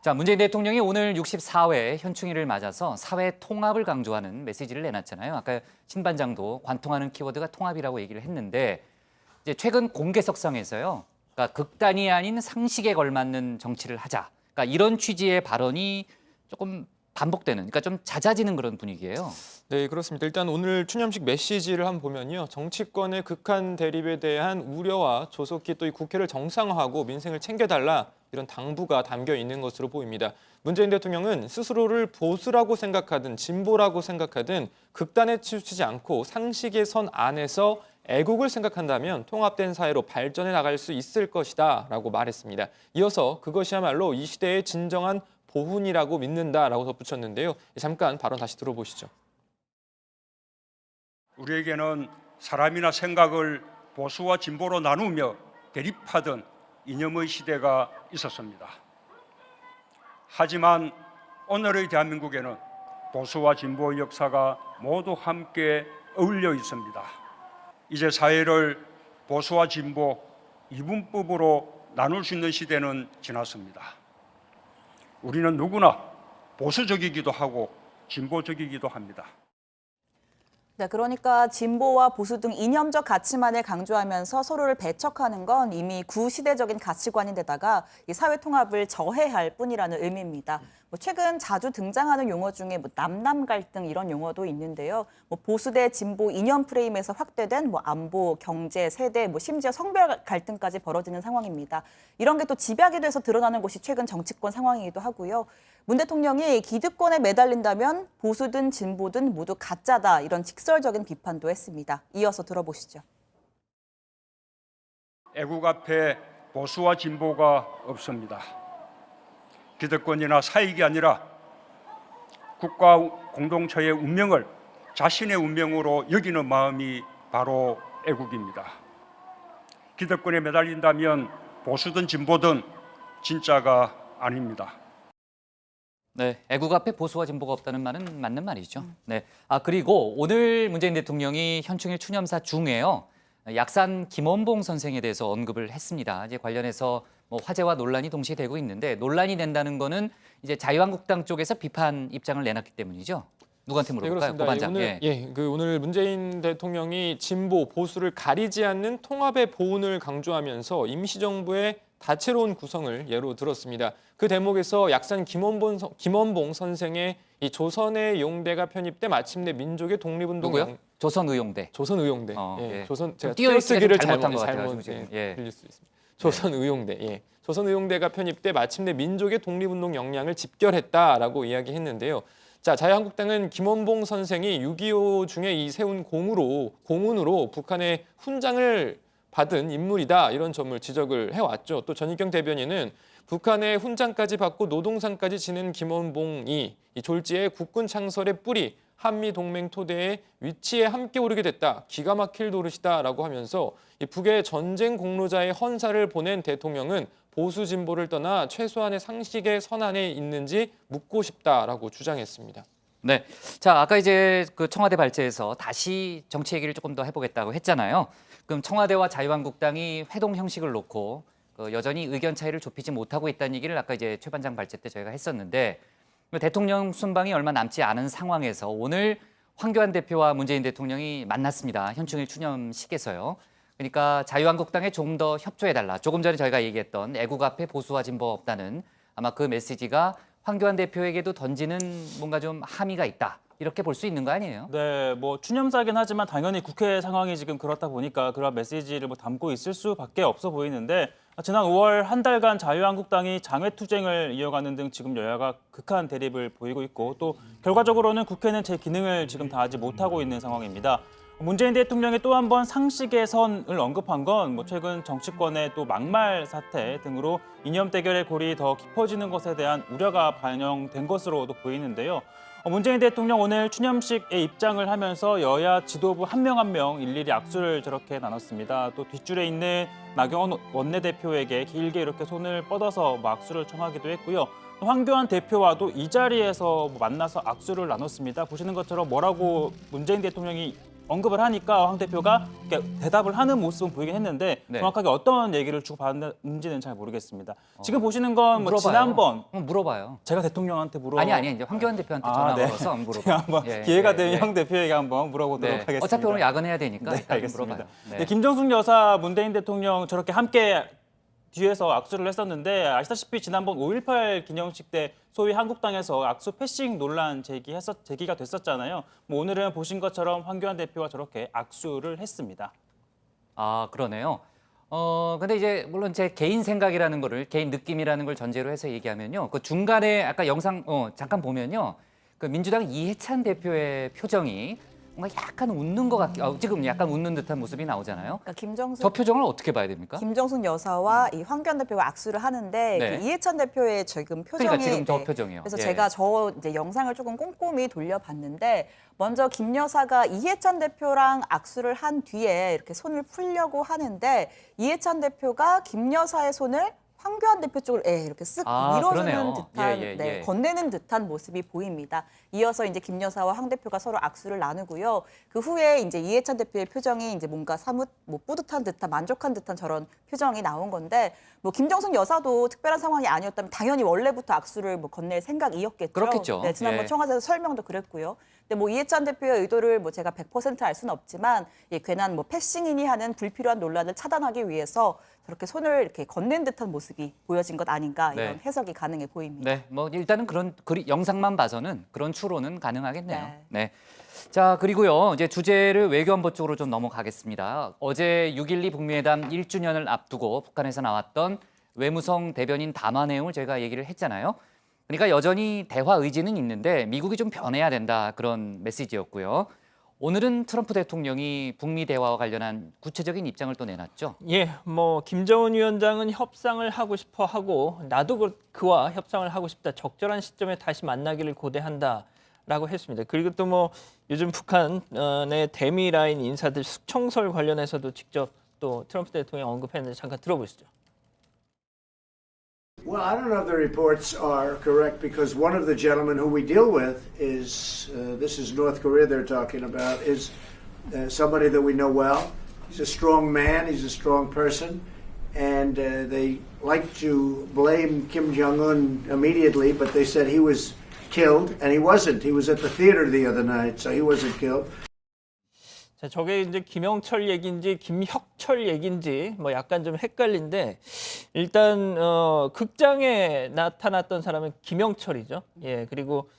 자, 문재인 대통령이 오늘 64회 현충일을 맞아서 사회 통합을 강조하는 메시지를 내놨잖아요. 아까 신 반장도 관통하는 키워드가 통합이라고 얘기를 했는데 이제 최근 공개석상에서요. 그러니까 극단이 아닌 상식에 걸맞는 정치를 하자. 그러니까 이런 취지의 발언이 조금 반복되는, 그러니까 좀 잦아지는 그런 분위기예요. 네, 그렇습니다. 일단 오늘 추념식 메시지를 한번 보면요. 정치권의 극한 대립에 대한 우려와 조속히 또 이 국회를 정상화하고 민생을 챙겨달라 이런 당부가 담겨 있는 것으로 보입니다. 문재인 대통령은 스스로를 보수라고 생각하든 진보라고 생각하든 극단에 치우치지 않고 상식의 선 안에서 애국을 생각한다면 통합된 사회로 발전해 나갈 수 있을 것이다 라고 말했습니다. 이어서 그것이야말로 이 시대의 진정한 보훈이라고 믿는다라고 덧붙였는데요. 잠깐 발언 다시 들어보시죠. 우리에게는 사람이나 생각을 보수와 진보로 나누며 대립하던 이념의 시대가 있었습니다. 하지만 오늘의 대한민국에는 보수와 진보의 역사가 모두 함께 어울려 있습니다. 이제 사회를 보수와 진보 이분법으로 나눌 수 있는 시대는 지났습니다. 우리는 누구나 보수적이기도 하고 진보적이기도 합니다. 네, 그러니까 진보와 보수 등 이념적 가치만을 강조하면서 서로를 배척하는 건 이미 구시대적인 가치관인데다가 이 사회 통합을 저해할 뿐이라는 의미입니다. 최근 자주 등장하는 용어 중에 남남 갈등 이런 용어도 있는데요. 보수 대 진보 이념 프레임에서 확대된 안보, 경제, 세대, 심지어 성별 갈등까지 벌어지는 상황입니다. 이런 게 또 집약이 돼서 드러나는 곳이 최근 정치권 상황이기도 하고요. 문 대통령이 기득권에 매달린다면 보수든 진보든 모두 가짜다 이런 직설적인 비판도 했습니다. 이어서 들어보시죠. 애국 앞에 보수와 진보가 없습니다. 기득권이나 사익이 아니라 국가 공동체의 운명을 자신의 운명으로 여기는 마음이 바로 애국입니다. 기득권에 매달린다면 보수든 진보든 진짜가 아닙니다. 네, 애국 앞에 보수와 진보가 없다는 말은 맞는 말이죠. 네, 그리고 오늘 문재인 대통령이 현충일 추념사 중에요. 약산 김원봉 선생에 대해서 언급을 했습니다. 이제 관련해서 화제와 논란이 동시에 되고 있는데 논란이 된다는 거는 이제 자유한국당 쪽에서 비판 입장을 내놨기 때문이죠. 누구한테 물어볼까요? 네, 고반장. 그렇습니다. 오늘 문재인 대통령이 진보, 보수를 가리지 않는 통합의 보훈을 강조하면서 임시정부의 다채로운 구성을 예로 들었습니다. 그 대목에서 약산 김원봉 선생의 이 조선의 용대가 편입돼 마침내 민족의 독립운동 누구요? 조선의용대. 조선의용대. 제가 띄어쓰기를 잘못한 것 같아요. 들릴 수 있습니다. 조선의용대. 조선의용대가 편입돼 마침내 민족의 독립운동 역량을 집결했다라고 이야기했는데요. 자, 자유한국당은 김원봉 선생이 6.25 중에 이 세운 공훈으로 북한의 훈장을 받은 인물이다 이런 점을 지적을 해왔죠. 또 전익경 대변인은 북한의 훈장까지 받고 노동상까지 지낸 김원봉이 이 졸지에 국군 창설의 뿌리 한미동맹 토대에 위치에 함께 오르게 됐다. 기가 막힐 노릇이다라고 하면서 이 북의 전쟁 공로자의 헌사를 보낸 대통령은 보수 진보를 떠나 최소한의 상식의 선안에 있는지 묻고 싶다라고 주장했습니다. 네, 자 아까 이제 그 청와대 발제에서 다시 정치 얘기를 조금 더 해보겠다고 했잖아요. 그럼 청와대와 자유한국당이 회동 형식을 놓고 여전히 의견 차이를 좁히지 못하고 있다는 얘기를 아까 이제 최 반장 발제 때 저희가 했었는데 대통령 순방이 얼마 남지 않은 상황에서 오늘 황교안 대표와 문재인 대통령이 만났습니다. 현충일 추념식에서요. 그러니까 자유한국당에 조금 더 협조해달라. 조금 전에 저희가 얘기했던 애국 앞에 보수와 진보 없다는 아마 그 메시지가 황교안 대표에게도 던지는 뭔가 좀 함의가 있다. 이렇게 볼 수 있는 거 아니에요? 네, 추념사긴 하지만 당연히 국회 상황이 지금 그렇다 보니까 그런 메시지를 담고 있을 수밖에 없어 보이는데 지난 5월 한 달간 자유한국당이 장외투쟁을 이어가는 등 지금 여야가 극한 대립을 보이고 있고 또 결과적으로는 국회는 제 기능을 지금 다하지 못하고 있는 상황입니다. 문재인 대통령이 또 한 번 상식의 선을 언급한 건 최근 정치권의 또 막말 사태 등으로 이념 대결의 골이 더 깊어지는 것에 대한 우려가 반영된 것으로도 보이는데요. 문재인 대통령 오늘 추념식에 입장을 하면서 여야 지도부 한 명 한 명 일일이 악수를 저렇게 나눴습니다. 또 뒷줄에 있는 나경원 원내대표에게 길게 이렇게 손을 뻗어서 악수를 청하기도 했고요. 황교안 대표와도 이 자리에서 만나서 악수를 나눴습니다. 보시는 것처럼 뭐라고 문재인 대통령이 언급을 하니까 황 대표가 대답을 하는 모습은 보이긴 했는데 정확하게 어떤 얘기를 주고받는지는 잘 모르겠습니다. 지금 보시는 건 지난번 물어봐요. 제가 대통령한테 아니 이제 황교안 대표한테 전화 걸어서 한번 물어봐요. 제가 한번 기회가 되면 황 대표에게 한번 물어보도록 하겠습니다. 어차피 오늘 야근해야 되니까 알겠습니다. 물어봐요. 김정숙 여사 문재인 대통령 저렇게 함께 뒤에서 악수를 했었는데 아시다시피 지난번 5.18 기념식 때 소위 한국당에서 악수 패싱 논란 제기가 됐었잖아요. 오늘은 보신 것처럼 황교안 대표와 저렇게 악수를 했습니다. 아, 그러네요. 근데 이제 물론 제 개인 생각이라는 거를 개인 느낌이라는 걸 전제로 해서 얘기하면요. 그 중간에 아까 영상 잠깐 보면요. 그 민주당 이해찬 대표의 표정이 뭔가 약간 웃는 것 지금 약간 웃는 듯한 모습이 나오잖아요. 그러니까 김정숙 저 표정을 어떻게 봐야 됩니까? 김정숙 여사와 이 황교안 대표가 악수를 하는데 네. 그 이해찬 대표의 지금 표정이 그러니까 지금 저 표정이요. 그래서 예. 제가 저 이제 영상을 조금 꼼꼼히 돌려봤는데 먼저 김 여사가 이해찬 대표랑 악수를 한 뒤에 이렇게 손을 풀려고 하는데 이해찬 대표가 김 여사의 손을 황교안 대표 쪽으로 이렇게 쓱 밀어주는 그러네요. 듯한 예. 건네는 듯한 모습이 보입니다. 이어서 이제 김 여사와 황 대표가 서로 악수를 나누고요. 그 후에 이제 이해찬 대표의 표정이 이제 뭔가 사뭇 뭐 뿌듯한 듯한 만족한 듯한 저런 표정이 나온 건데 뭐 김정숙 여사도 특별한 상황이 아니었다면 당연히 원래부터 악수를 뭐 건넬 생각이었겠죠. 그렇겠죠. 네, 지난번 예. 청와대에서 설명도 그랬고요. 근데 뭐 이해찬 대표의 의도를 뭐 제가 100% 알 수는 없지만 괜한 뭐 패싱인이 하는 불필요한 논란을 차단하기 위해서 저렇게 손을 이렇게 건넨 듯한 모습이 보여진 것 아닌가 이런 네. 해석이 가능해 보입니다. 네, 뭐 일단은 그런 영상만 봐서는 그런 추론은 가능하겠네요. 네. 자, 그리고요. 이제 주제를 외교안보 쪽으로 좀 넘어가겠습니다. 어제 6.12 북미회담 1주년을 앞두고 북한에서 나왔던 외무성 대변인 담화 내용을 제가 얘기를 했잖아요. 그러니까 여전히 대화 의지는 있는데 미국이 좀 변해야 된다 그런 메시지였고요. 오늘은 트럼프 대통령이 북미 대화와 관련한 구체적인 입장을 또 내놨죠. 예, 뭐 김정은 위원장은 협상을 하고 싶어 하고 나도 그와 협상을 하고 싶다. 적절한 시점에 다시 만나기를 고대한다라고 했습니다. 그리고 또 뭐 요즘 북한의 대미라인 인사들 숙청설 관련해서도 직접 또 트럼프 대통령이 언급했는데 잠깐 들어보시죠. Well, I don't know if the reports are correct because one of the gentlemen who we deal with is, this is North Korea they're talking about, is somebody that we know well. He's a strong man, he's a strong person, and they like to blame Kim Jong-un immediately, but they said he was killed, and he wasn't. He was at the theater the other night, so he wasn't killed. 자, 저게 이제 김영철 얘기인지 김혁철 얘기인지 뭐 약간 좀 헷갈린데 일단 극장에 나타났던 사람은 김영철이죠. 예, 그리고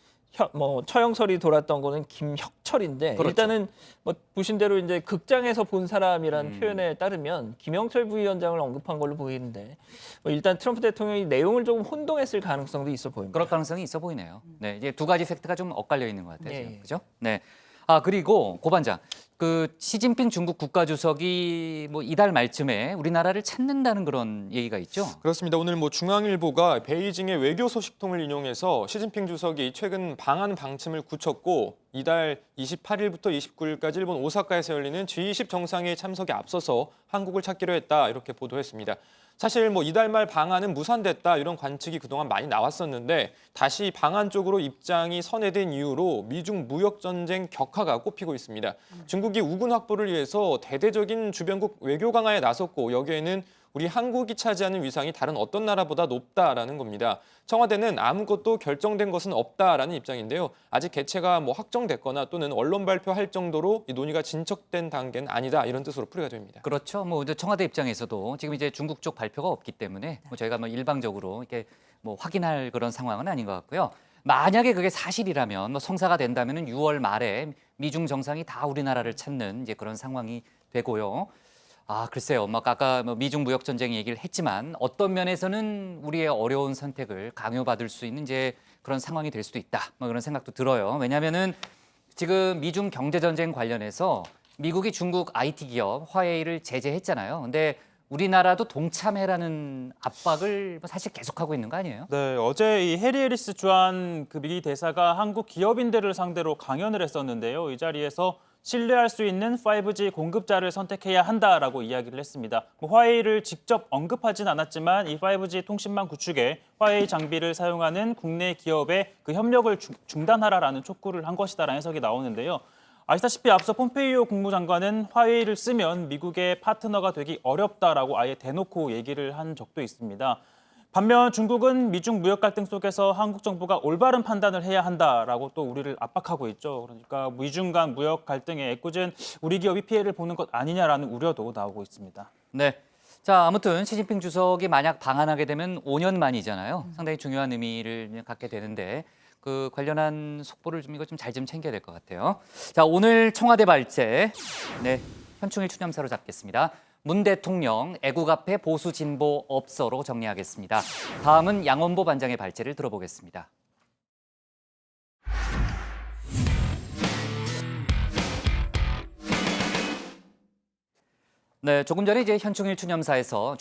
뭐 처형설이 돌았던 거는 김혁철인데 그렇죠. 일단은 뭐 보신 대로 이제 극장에서 본 사람이라는 표현에 따르면 김영철 부위원장을 언급한 걸로 보이는데 뭐 일단 트럼프 대통령이 내용을 조금 혼동했을 가능성도 있어 보입니다. 그럴 가능성이 있어 보이네요. 네, 이제 두 가지 팩트가 좀 엇갈려 있는 것 같아요. 지금. 예. 그죠? 네. 아, 그리고 고 반장, 그 시진핑 중국 국가주석이 뭐 이달 말쯤에 우리나라를 찾는다는 그런 얘기가 있죠. 그렇습니다. 오늘 뭐 중앙일보가 베이징의 외교 소식통을 인용해서 시진핑 주석이 최근 방한 방침을 굳혔고 이달 28일부터 29일까지 일본 오사카에서 열리는 G20 정상회의 참석에 앞서서 한국을 찾기로 했다 이렇게 보도했습니다. 사실 뭐 이달 말 방한은 무산됐다 이런 관측이 그동안 많이 나왔었는데 다시 방한 쪽으로 입장이 선회된 이후로 미중 무역 전쟁 격화가 꼽히고 있습니다. 중국이 우군 확보를 위해서 대대적인 주변국 외교 강화에 나섰고 여기에는 우리 한국이 차지하는 위상이 다른 어떤 나라보다 높다라는 겁니다. 청와대는 아무것도 결정된 것은 없다라는 입장인데요. 아직 개최가 뭐 확정됐거나 또는 언론 발표할 정도로 이 논의가 진척된 단계는 아니다 이런 뜻으로 풀이가 됩니다. 그렇죠. 뭐 이제 청와대 입장에서도 지금 이제 중국 쪽 발표가 없기 때문에 뭐 저희가 뭐 일방적으로 이렇게 뭐 확인할 그런 상황은 아닌 것 같고요. 만약에 그게 사실이라면 뭐 성사가 된다면은 6월 말에 미중 정상이 다 우리나라를 찾는 이제 그런 상황이 되고요. 아, 글쎄요. 막 아까 뭐 미중 무역 전쟁 얘기를 했지만 어떤 면에서는 우리의 어려운 선택을 강요받을 수 있는 이제 그런 상황이 될 수도 있다. 뭐 그런 생각도 들어요. 왜냐하면은 지금 미중 경제 전쟁 관련해서 미국이 중국 IT 기업 화웨이를 제재했잖아요. 근데 우리나라도 동참해라는 압박을 사실 계속하고 있는 거 아니에요? 네, 어제 이 해리 해리스 주한 그 미 대사가 한국 기업인들을 상대로 강연을 했었는데요. 이 자리에서 신뢰할 수 있는 5G 공급자를 선택해야 한다라고 이야기를 했습니다. 뭐 화웨이를 직접 언급하진 않았지만 이 5G 통신망 구축에 화웨이 장비를 사용하는 국내 기업의 그 협력을 중단하라라는 촉구를 한 것이다라는 해석이 나오는데요. 아시다시피 앞서 폼페이오 국무장관은 화웨이를 쓰면 미국의 파트너가 되기 어렵다라고 아예 대놓고 얘기를 한 적도 있습니다. 반면 중국은 미중 무역 갈등 속에서 한국 정부가 올바른 판단을 해야 한다라고 또 우리를 압박하고 있죠. 그러니까 미중 간 무역 갈등에 애꿎은 우리 기업이 피해를 보는 것 아니냐라는 우려도 나오고 있습니다. 네. 자, 아무튼 시진핑 주석이 만약 방한하게 되면 5년 만이잖아요. 상당히 중요한 의미를 갖게 되는데 그 관련한 속보를 좀 이거 좀 잘 좀 챙겨야 될 것 같아요. 자, 오늘 청와대 발제, 네, 현충일 추념사로 잡겠습니다. 문 대통령 애국 앞에 보수 진보 없어로 정리하겠습니다. 다음은 양원보 반장의 발제를 들어보겠습니다. 네, 조금 전에 이제 현충일 추념식에서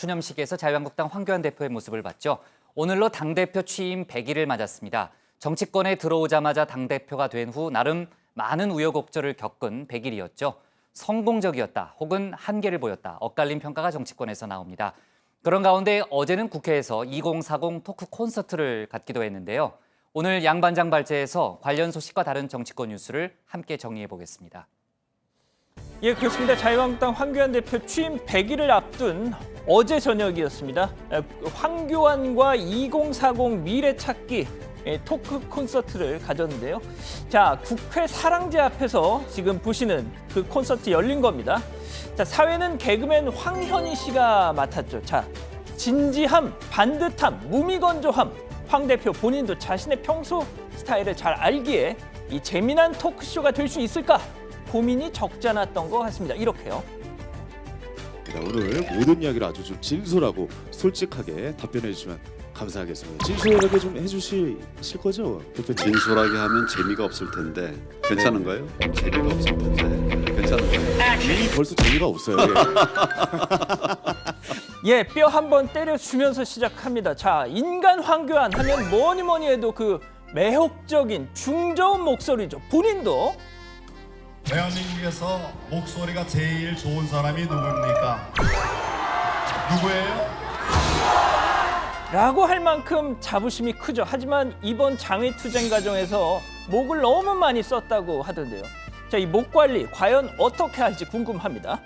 자유한국당 황교안 대표의 모습을 봤죠. 오늘로 당대표 취임 100일을 맞았습니다. 정치권에 들어오자마자 당대표가 된 후 나름 많은 우여곡절을 겪은 100일이었죠. 성공적이었다 혹은 한계를 보였다 엇갈린 평가가 정치권에서 나옵니다. 그런 가운데 어제는 국회에서 2040 토크 콘서트를 갖기도 했는데요. 오늘 양반장 발제에서 관련 소식과 다른 정치권 뉴스를 함께 정리해 보겠습니다. 예, 그렇습니다. 자유한국당 황교안 대표 취임 100일을 앞둔 어제 저녁이었습니다. 황교안과 2040 미래찾기 토크 콘서트를 가졌는데요. 자, 국회 사랑제 앞에서 지금 보시는 그 콘서트 열린 겁니다. 자, 사회는 개그맨 황현희 씨가 맡았죠. 자, 진지함, 반듯함, 무미건조함. 황 대표 본인도 자신의 평소 스타일을 잘 알기에 이 재미난 토크쇼가 될 수 있을까? 고민이 적지 않았던 것 같습니다. 이렇게요. 오늘 모든 이야기를 아주 좀 진솔하고 솔직하게 답변해 주시면 감사하겠습니다. 진솔하게 좀 해주실 거죠? 진솔하게 하면 재미가 없을 텐데 괜찮은가요? 재미가 없을 텐데 괜찮은가요? 이미 벌써 재미가 없어요. 예, 뼈 한번 때려주면서 시작합니다. 자, 인간 황교안 하면 뭐니 해도 그 매혹적인 중저음 목소리죠. 본인도 대한민국에서 목소리가 제일 좋은 사람이 누굽니까? 누구예요? 라고 할 만큼 자부심이 크죠. 하지만 이번 장외투쟁 과정에서 목을 너무 많이 썼다고 하던데요. 자, 이 목 관리 과연 어떻게 할지 궁금합니다.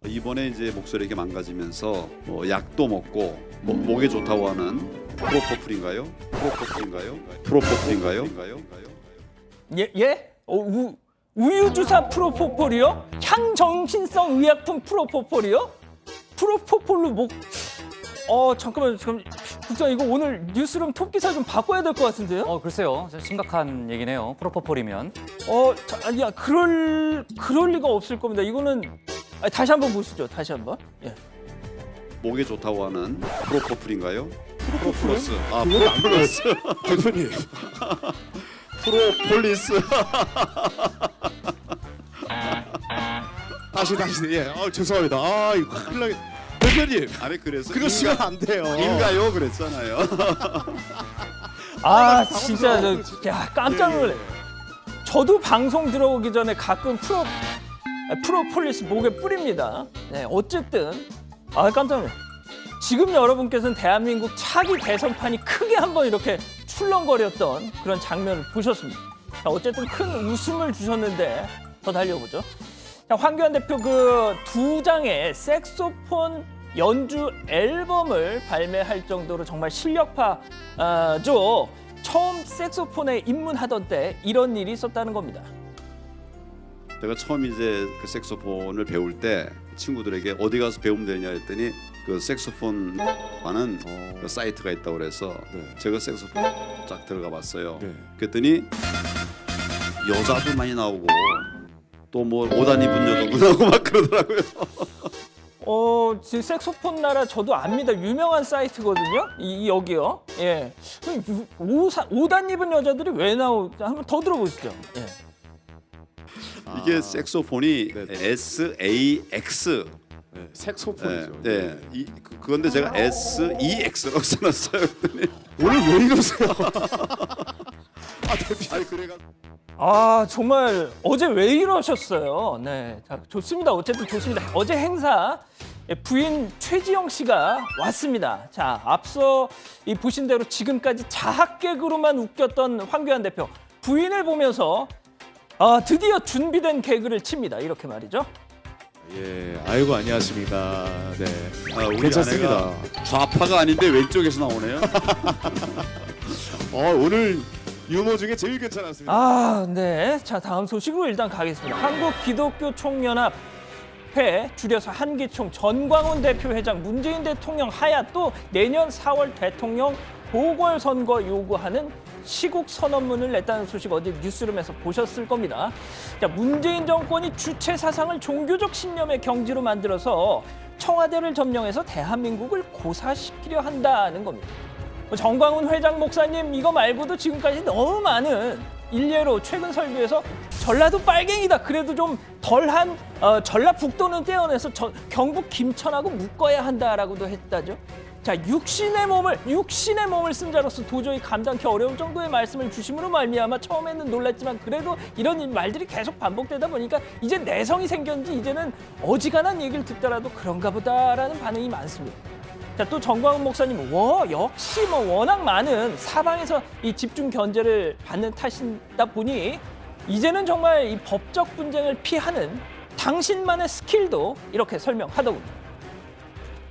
이번에 이제 목소리 이렇게 망가지면서 약도 먹고 목에 좋다고 하는 프로포폴인가요? 예? 우유주사 프로포폴이요? 향정신성 의약품 프로포폴이요? 프로포폴로 목... 잠깐만 국장 이거 오늘 뉴스룸 톱 기사 좀 바꿔야 될 것 같은데요? 글쎄요. 심각한 얘기네요. 프로포폴이면. 아니야 그럴 리가 없을 겁니다. 이거는 다시 한번 보시죠. 다시 한번. 예. 목에 좋다고 하는 프로포폴인가요? 프로플러스. 프로플러스. 대표님. 프로폴리스. 다시 예. 죄송합니다. 이거 큰일 나게. 대표님. 아니 그래서 그러시면 안 돼요. 인가요 그랬잖아요. 진짜 깜짝 놀래. 저도 방송 들어오기 전에 가끔 프로폴리스 목에 뿌립니다. 네, 어쨌든 깜짝 놀래. 지금 여러분께서는 대한민국 차기 대선판이 크게 한번 이렇게 출렁거렸던 그런 장면을 보셨습니다. 자, 어쨌든 큰 웃음을 주셨는데 더 달려보죠. 자, 황교안 대표 그 2장의 색소폰 연주 앨범을 발매할 정도로 정말 실력파죠. 처음 색소폰에 입문하던 때 이런 일이 있었다는 겁니다. 제가 처음 이제 그 색소폰을 배울 때 친구들에게 어디 가서 배우면 되냐 했더니 그 색소폰 하는 그 사이트가 있다고 그래서 제가 색소폰 쫙 들어가 봤어요. 그랬더니 여자도 많이 나오고 또 뭐 옷 안 입은 여자도 나오고 막 그러더라고요. 지금 색소폰 나라 저도 압니다. 유명한 사이트거든요. 여기요. 예. 옷 안 입은 여자들이 왜 한번 더 들어보시죠. 예. 이게 색소폰이 SAX. 색소폰이죠. 그건데 제가 SEX라고 써놨어요. 오늘 왜 이러세요? 아니 그래가. 정말 어제 왜 이러셨어요? 네, 자, 좋습니다. 어쨌든 좋습니다. 어제 행사 부인 최지영 씨가 왔습니다. 자, 앞서 보신 대로 지금까지 자학 개그로만 웃겼던 황교안 대표 부인을 보면서 드디어 준비된 개그를 칩니다. 이렇게 말이죠. 예, 아이고 안녕하십니까. 네, 우리 괜찮습니다. 아내가 좌파가 아닌데 왼쪽에서 나오네요. 오늘 유머 중에 제일 괜찮았습니다. 네. 자, 다음 소식으로 일단 가겠습니다. 한국기독교총연합회 줄여서 한기총 전광훈 대표 회장 문재인 대통령 하야 또 내년 4월 대통령 보궐선거 요구하는 시국 선언문을 냈다는 소식 어제 뉴스룸에서 보셨을 겁니다. 자, 문재인 정권이 주체 사상을 종교적 신념의 경지로 만들어서 청와대를 점령해서 대한민국을 고사시키려 한다는 겁니다. 정광훈 회장 목사님 이거 말고도 지금까지 너무 많은 일례로 최근 설교에서 전라도 빨갱이다. 그래도 좀 덜한 전라북도는 떼어내서 경북 김천하고 묶어야 한다라고도 했다죠. 자, 육신의 몸을 쓴 자로서 도저히 감당하기 어려울 정도의 말씀을 주심으로 말미암아 처음에는 놀랐지만 그래도 이런 말들이 계속 반복되다 보니까 이제 내성이 생겼는지 이제는 어지간한 얘기를 듣더라도 그런가 보다라는 반응이 많습니다. 자, 또 정광훈 목사님, 역시 워낙 많은 사방에서 이 집중 견제를 받는 탓이다 보니 이제는 정말 이 법적 분쟁을 피하는 당신만의 스킬도 이렇게 설명하더군요.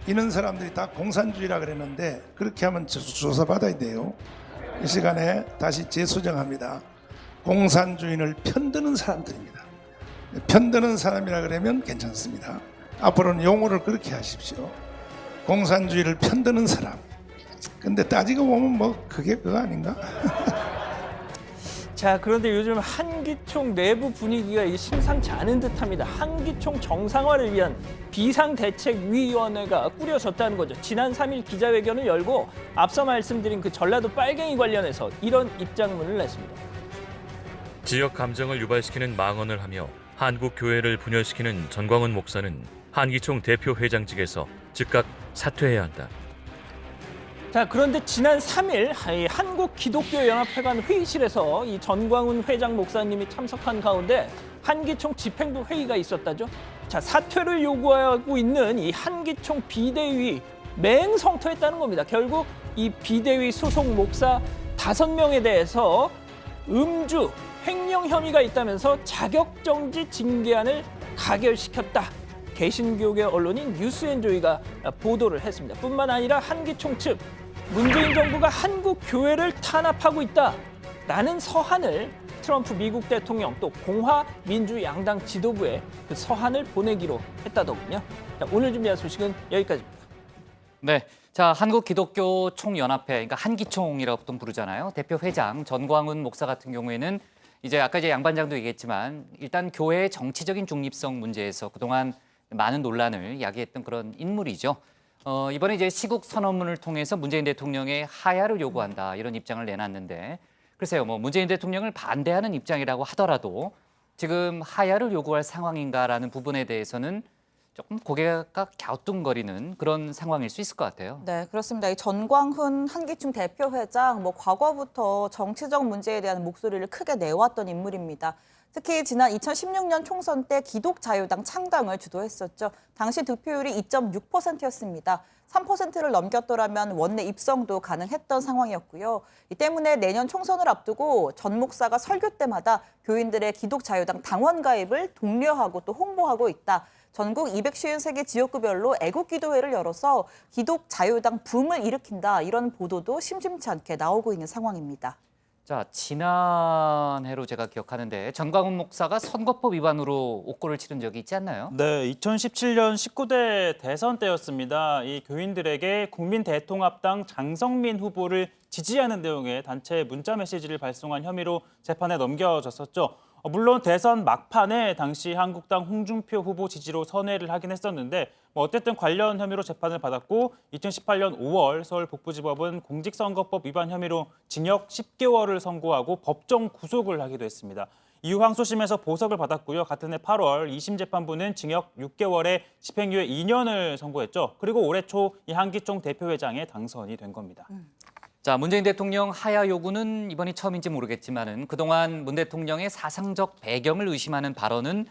이런 사람들이 다 공산주의라 그랬는데 그렇게 하면 조사받아야 돼요. 이 시간에 다시 재수정합니다. 공산주의를 편드는 사람들입니다. 편드는 사람이라 그러면 괜찮습니다. 앞으로는 용어를 그렇게 하십시오. 공산주의를 편드는 사람. 근데 따지고 보면 그게 그거 아닌가? 자, 그런데 요즘 한기총 내부 분위기가 심상치 않은 듯합니다. 한기총 정상화를 위한 비상대책위원회가 꾸려졌다는 거죠. 지난 3일 기자회견을 열고 앞서 말씀드린 그 전라도 빨갱이 관련해서 이런 입장문을 냈습니다. 지역 감정을 유발시키는 망언을 하며 한국 교회를 분열시키는 전광훈 목사는 한기총 대표 회장직에서 즉각 사퇴해야 한다. 자, 그런데 지난 3일 한국기독교연합회관 회의실에서 이 전광훈 회장 목사님이 참석한 가운데 한기총 집행부 회의가 있었다죠. 자, 사퇴를 요구하고 있는 이 한기총 비대위 맹성토했다는 겁니다. 결국 이 비대위 소속 목사 5명에 대해서 음주, 횡령 혐의가 있다면서 자격정지 징계안을 가결시켰다. 개신교계 언론인 뉴스앤조이가 보도를 했습니다. 뿐만 아니라 한기총 측 문재인 정부가 한국 교회를 탄압하고 있다라는 서한을 트럼프 미국 대통령 또 공화 민주 양당 지도부에 그 서한을 보내기로 했다더군요. 자, 오늘 준비한 소식은 여기까지입니다. 네, 자 한국기독교 총연합회, 그러니까 한기총이라고 보통 부르잖아요. 대표 회장 전광훈 목사 같은 경우에는 이제 아까 양 반장도 얘기했지만 일단 교회의 정치적인 중립성 문제에서 그동안 많은 논란을 야기했던 그런 인물이죠. 이번에 이제 시국 선언문을 통해서 문재인 대통령의 하야를 요구한다 이런 입장을 내놨는데 글쎄요, 문재인 대통령을 반대하는 입장이라고 하더라도 지금 하야를 요구할 상황인가라는 부분에 대해서는 조금 고개가 갸우뚱거리는 그런 상황일 수 있을 것 같아요. 네, 그렇습니다. 이 전광훈 한기총 대표 회장 과거부터 정치적 문제에 대한 목소리를 크게 내왔던 인물입니다. 특히 지난 2016년 총선 때 기독자유당 창당을 주도했었죠. 당시 득표율이 2.6%였습니다. 3%를 넘겼더라면 원내 입성도 가능했던 상황이었고요. 이 때문에 내년 총선을 앞두고 전 목사가 설교 때마다 교인들의 기독자유당 당원 가입을 독려하고 또 홍보하고 있다. 전국 253개 지역구별로 애국기도회를 열어서 기독자유당 붐을 일으킨다. 이런 보도도 심심치 않게 나오고 있는 상황입니다. 자, 지난해로 제가 기억하는데 전광훈 목사가 선거법 위반으로 옥고를 치른 적이 있지 않나요? 네, 2017년 19대 대선 때였습니다. 이 교인들에게 국민대통합당 장성민 후보를 지지하는 내용의 단체 문자 메시지를 발송한 혐의로 재판에 넘겨졌었죠. 물론 대선 막판에 당시 한국당 홍준표 후보 지지로 선회를 하긴 했었는데 어쨌든 관련 혐의로 재판을 받았고 2018년 5월 서울 북부지법은 공직선거법 위반 혐의로 징역 10개월을 선고하고 법정 구속을 하기도 했습니다. 이후 항소심에서 보석을 받았고요. 같은 해 8월 2심 재판부는 징역 6개월에 집행유예 2년을 선고했죠. 그리고 올해 초 이 한기총 대표회장에 당선이 된 겁니다. 자, 문재인 대통령 하야 요구는 이번이 처음인지 모르겠지만은 그동안 문 대통령의 사상적 배경을 의심하는 발언은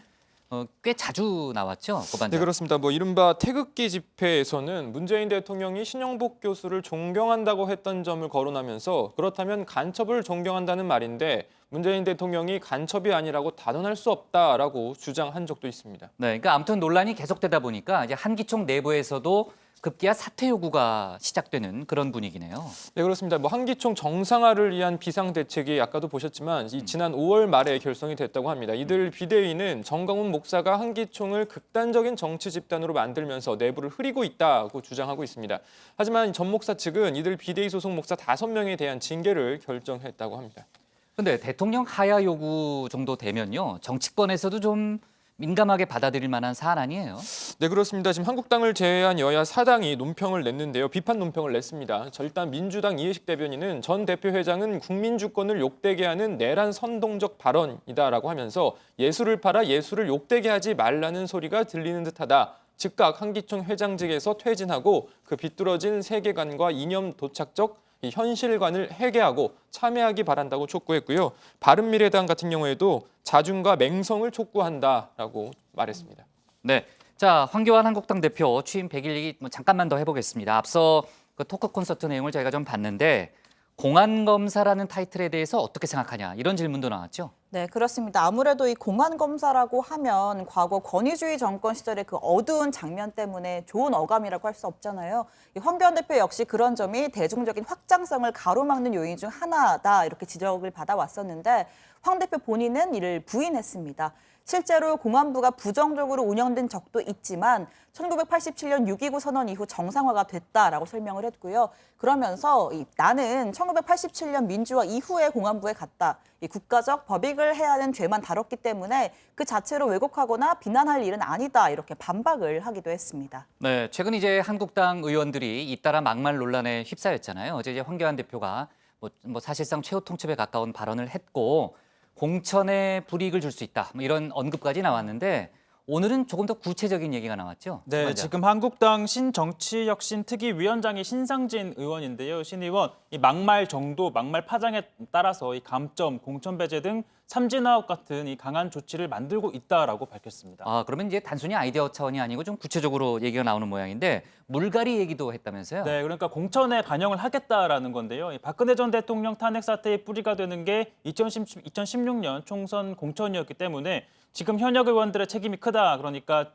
꽤 자주 나왔죠, 고반장. 네, 그렇습니다. 이른바 태극기 집회에서는 문재인 대통령이 신영복 교수를 존경한다고 했던 점을 거론하면서 그렇다면 간첩을 존경한다는 말인데 문재인 대통령이 간첩이 아니라고 단언할 수 없다라고 주장한 적도 있습니다. 네, 그러니까 아무튼 논란이 계속되다 보니까 이제 한기총 내부에서도 급기야 사퇴 요구가 시작되는 그런 분위기네요. 네, 그렇습니다. 한기총 정상화를 위한 비상대책이 아까도 보셨지만 지난 5월 말에 결성이 됐다고 합니다. 이들 비대위는 전광훈 목사가 한기총을 극단적인 정치 집단으로 만들면서 내부를 흐리고 있다고 주장하고 있습니다. 하지만 전 목사 측은 이들 비대위 소속 목사 5명에 대한 징계를 결정했다고 합니다. 그런데 대통령 하야 요구 정도 되면요, 정치권에서도 좀 민감하게 받아들일 만한 사안 아니에요? 네, 그렇습니다. 지금 한국당을 제외한 여야 4당이 논평을 냈는데요. 비판 논평을 냈습니다. 일단 민주당 이해식 대변인은 전 대표 회장은 국민 주권을 욕되게 하는 내란 선동적 발언이다라고 하면서 예술을 팔아 예술을 욕되게 하지 말라는 소리가 들리는 듯하다. 즉각 한기총 회장직에서 퇴진하고 그 비뚤어진 세계관과 이념 도착적 이 현실관을 해계하고 참여하기 바란다고 촉구했고요. 바른미래당 같은 경우에도 자중과 맹성을 촉구한다라고 말했습니다. 네, 자 황교안 한국당 대표 취임 100일 얘기 잠깐만 더 해보겠습니다. 앞서 그 토크 콘서트 내용을 저희가 좀 봤는데 공안검사라는 타이틀에 대해서 어떻게 생각하냐 이런 질문도 나왔죠. 네, 그렇습니다. 아무래도 이 공안검사라고 하면 과거 권위주의 정권 시절의 그 어두운 장면 때문에 좋은 어감이라고 할 수 없잖아요. 이 황교안 대표 역시 그런 점이 대중적인 확장성을 가로막는 요인 중 하나다 이렇게 지적을 받아왔었는데 황 대표 본인은 이를 부인했습니다. 실제로 공안부가 부정적으로 운영된 적도 있지만 1987년 6.29 선언 이후 정상화가 됐다라고 설명을 했고요. 그러면서 나는 1987년 민주화 이후에 공안부에 갔다. 이 국가적 법익을 해야 하는 죄만 다뤘기 때문에 그 자체로 왜곡하거나 비난할 일은 아니다. 이렇게 반박을 하기도 했습니다. 네, 최근 이제 한국당 의원들이 잇따라 막말 논란에 휩싸였잖아요. 어제 이제 황교안 대표가 뭐 사실상 최후 통첩에 가까운 발언을 했고 공천에 불이익을 줄 수 있다. 뭐 이런 언급까지 나왔는데 오늘은 조금 더 구체적인 얘기가 나왔죠? 네, 맞아. 지금 한국당 신정치혁신특위위원장이 신상진 의원인데요. 신 의원, 이 막말 정도, 막말 파장에 따라서 이 감점, 공천 배제 등 삼진아웃 같은 이 강한 조치를 만들고 있다라고 밝혔습니다. 아, 그러면 이제 단순히 아이디어 차원이 아니고 좀 구체적으로 얘기가 나오는 모양인데 물갈이 얘기도 했다면서요? 네, 그러니까 공천에 반영을 하겠다라는 건데요. 이 박근혜 전 대통령 탄핵 사태의 뿌리가 되는 게 2016년 총선 공천이었기 때문에 지금 현역 의원들의 책임이 크다. 그러니까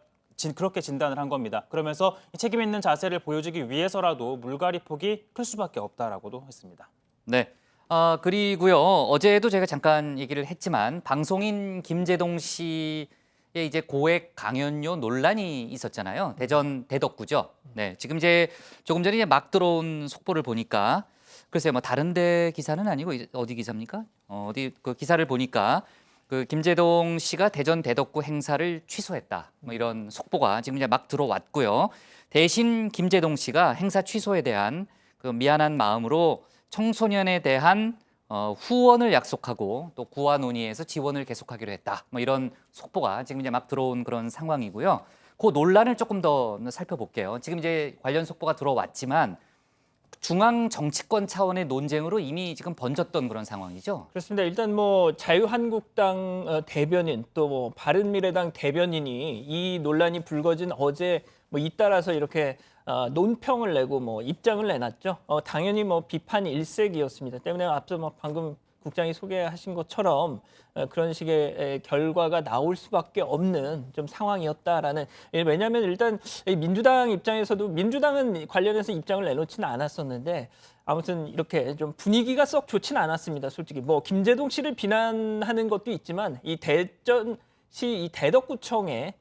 그렇게 진단을 한 겁니다. 그러면서 책임 있는 자세를 보여주기 위해서라도 물갈이 폭이 클 수밖에 없다라고도 했습니다. 네. 그리고요. 어제도 제가 잠깐 얘기를 했지만 방송인 김제동 씨의 이제 고액 강연료 논란이 있었잖아요. 대전 대덕구죠. 네. 지금 이제 조금 전에 이제 막 들어온 속보를 보니까 글쎄요. 뭐 다른 데 기사는 아니고 어디 기사입니까? 어디 그 기사를 보니까 그 김제동 씨가 대전 대덕구 행사를 취소했다. 뭐 이런 속보가 지금 이제 막 들어왔고요. 대신 김제동 씨가 행사 취소에 대한 그 미안한 마음으로 청소년에 대한 후원을 약속하고 또 구화 논의에서 지원을 계속하기로 했다. 뭐 이런 속보가 지금 이제 막 들어온 그런 상황이고요. 그 논란을 조금 더 살펴볼게요. 지금 이제 관련 속보가 들어왔지만 중앙 정치권 차원의 논쟁으로 이미 지금 번졌던 그런 상황이죠. 그렇습니다. 일단 뭐 자유한국당 대변인 또 뭐 바른미래당 대변인이 이 논란이 불거진 어제 뭐 잇따라서 이렇게 논평을 내고 뭐 입장을 내놨죠. 당연히 뭐 비판 일색이었습니다. 때문에 앞서 뭐 방금 국장이 소개하신 것처럼 그런 식의 결과가 나올 수밖에 없는 좀 상황이었다라는. 왜냐하면 일단 민주당 입장에서도 민주당은 관련해서 입장을 내놓지는 않았었는데 아무튼 이렇게 좀 분위기가 썩 좋지는 않았습니다. 솔직히 뭐 김제동 씨를 비난하는 것도 있지만 이 대전시 이 대덕구청에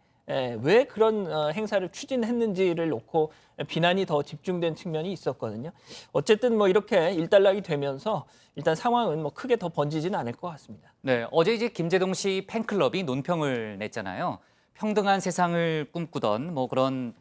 왜 그런 행사를 추진했는지를 놓고 비난이 더 집중된 측면이 있었거든요. 어쨌든 뭐 이렇게 일단락이 되면서 일단 상황은 뭐 크게 더 번지지는 않을 것 같습니다. 네, 어제 이제 김제동 씨 팬클럽이 논평을 냈잖아요. 평등한 세상을 꿈꾸던 뭐 그런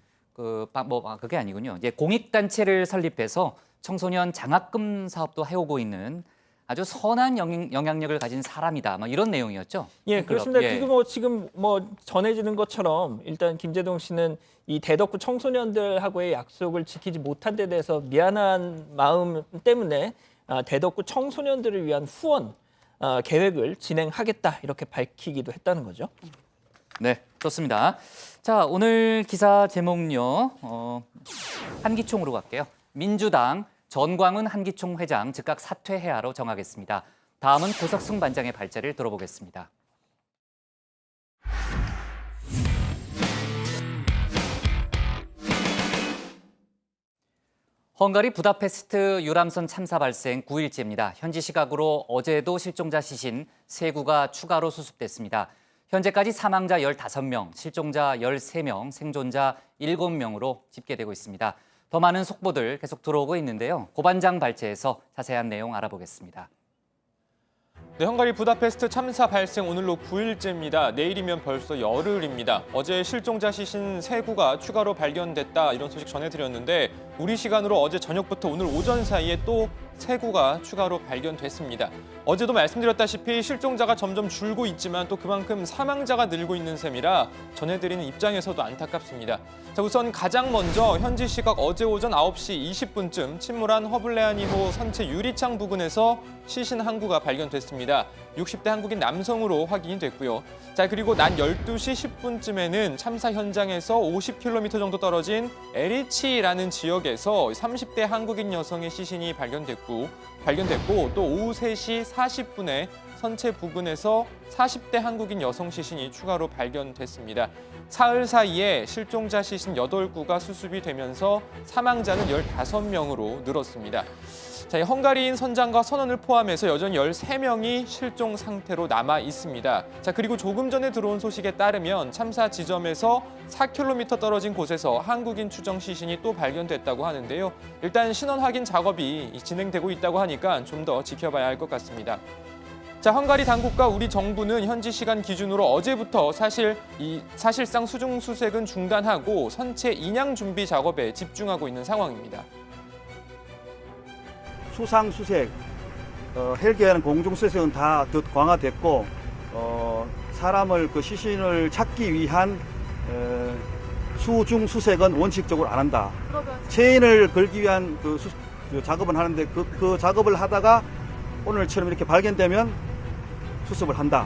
그게 아니군요. 이제 공익단체를 설립해서 청소년 장학금 사업도 해오고 있는 아주 선한 영향력을 가진 사람이다. 뭐 이런 내용이었죠. 예, 그렇습니다. 그리고 뭐 지금 뭐 전해지는 것처럼 일단 김제동 씨는 이 대덕구 청소년들하고의 약속을 지키지 못한 데 대해서 미안한 마음 때문에 대덕구 청소년들을 위한 후원 계획을 진행하겠다 이렇게 밝히기도 했다는 거죠. 네, 좋습니다. 자, 오늘 기사 제목요. 한기총으로 갈게요. 민주당 전광훈 한기총 회장 즉각 사퇴해야로 정하겠습니다. 다음은 고석승 반장의 발제를 들어보겠습니다. 헝가리 부다페스트 유람선 참사 발생 9일째입니다. 현지 시각으로 어제도 실종자 시신 3구가 추가로 수습됐습니다. 현재까지 사망자 15명, 실종자 13명, 생존자 7명으로 집계되고 있습니다. 더 많은 속보들 계속 들어오고 있는데요. 고반장 발제에서 자세한 내용 알아보겠습니다. 네, 헝가리 부다페스트 참사 발생 오늘로 9일째입니다. 내일이면 벌써 열흘입니다. 어제 실종자 시신 3구가 추가로 발견됐다 이런 소식 전해드렸는데 우리 시간으로 어제 저녁부터 오늘 오전 사이에 또 3구가 추가로 발견됐습니다. 어제도 말씀드렸다시피 실종자가 점점 줄고 있지만 또 그만큼 사망자가 늘고 있는 셈이라 전해드리는 입장에서도 안타깝습니다. 자, 우선 가장 먼저 현지 시각 어제 오전 9시 20분쯤 침몰한 허블레아니호 선체 유리창 부근에서 시신 한 구가 발견됐습니다. 60대 한국인 남성으로 확인이 됐고요. 자, 그리고 낮 12시 10분쯤에는 참사 현장에서 50km 정도 떨어진 에리치라는 지역에서 30대 한국인 여성의 시신이 발견됐고 또 오후 3시 40분에 선체 부근에서 40대 한국인 여성 시신이 추가로 발견됐습니다. 사흘 사이에 실종자 시신 8구가 수습이 되면서 사망자는 15명으로 늘었습니다. 자, 이 헝가리인 선장과 선원을 포함해서 여전히 13명이 실종 상태로 남아 있습니다. 자, 그리고 조금 전에 들어온 소식에 따르면 참사 지점에서 4km 떨어진 곳에서 한국인 추정 시신이 또 발견됐다고 하는데요. 일단 신원 확인 작업이 진행되고 있다고 하니까 좀 더 지켜봐야 할 것 같습니다. 자, 헝가리 당국과 우리 정부는 현지 시간 기준으로 어제부터 사실상 수중 수색은 중단하고 선체 인양 준비 작업에 집중하고 있는 상황입니다. 수상 수색, 헬기와는 공중 수색은 다 강화됐고 사람을 시신을 찾기 위한 수중 수색은 원칙적으로 안 한다. 체인을 걸기 위한 작업은 하는데 그 작업을 하다가 오늘처럼 이렇게 발견되면 수습을 한다.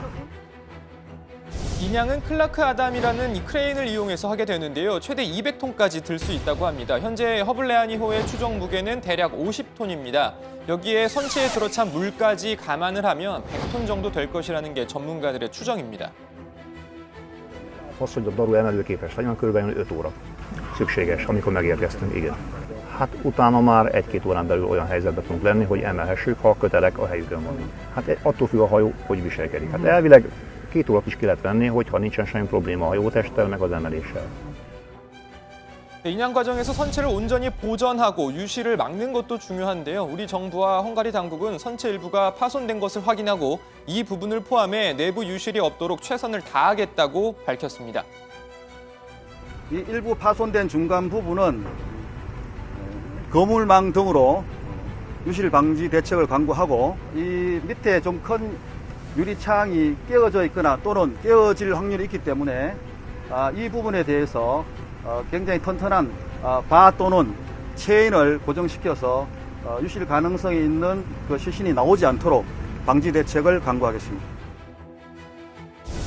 인양은 클라크 아담이라는 이 크레인을 이용해서 하게 되는데요. 최대 200톤까지 들 수 있다고 합니다. 현재 허블레아니호의 추정 무게는 대략 50톤입니다. 여기에 선체에 들어찬 물까지 감안을 하면 100톤 정도 될 것이라는 게 전문가들의 추정입니다. Az, hogy a daru emelőképes legyen, körülbelül 5 óra szükséges, amikor megérkeztünk, igen. Hát utána már 1-2 órán belül olyan helyzetben tudunk lenni, hogy emelhessük, ha a kötelek a helyükön vannak. Hát attól függ a hajó, hogy viselkedik. Hát elvileg 2 óra is ki lehet venni, hogyha nincsen semmi probléma a hajótesttel, meg az emeléssel. 인양 과정에서 선체를 온전히 보전하고 유실을 막는 것도 중요한데요. 우리 정부와 헝가리 당국은 선체 일부가 파손된 것을 확인하고 이 부분을 포함해 내부 유실이 없도록 최선을 다하겠다고 밝혔습니다. 이 일부 파손된 중간 부분은 거물망 등으로 유실 방지 대책을 강구하고 이 밑에 좀 큰 유리창이 깨어져 있거나 또는 깨어질 확률이 있기 때문에 이 부분에 대해서 굉장히 튼튼한 바 또는 체인을 고정시켜서 유실 가능성이 있는 그 시신이 나오지 않도록 방지 대책을 강구하겠습니다.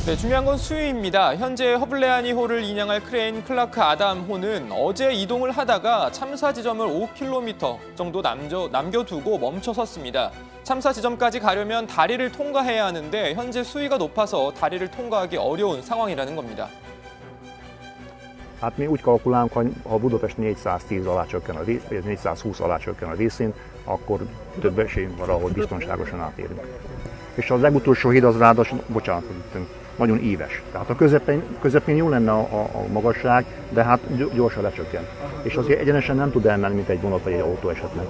네, 중요한 건 수위입니다. 현재 허블레아니호를 인양할 크레인 클라크 아담호는 어제 이동을 하다가 참사 지점을 5km 정도 남겨두고 멈춰섰습니다. 참사 지점까지 가려면 다리를 통과해야 하는데 현재 수위가 높아서 다리를 통과하기 어려운 상황이라는 겁니다. Hát mi úgy kalkulálunk, hogy ha Budapest 410 alá csökken a víz, vagy 420 alá csökken a vízszint, akkor több esélyünk van arra, hogy biztonságosan átérünk. És az legutolsó híd az ráadásul, bocsánat, nagyon íves. Tehát a közepén jó lenne a magasság, de hát gyorsan lecsökken. És azért egyenesen nem tud elmenni, mint egy vonat vagy egy autó esetleg.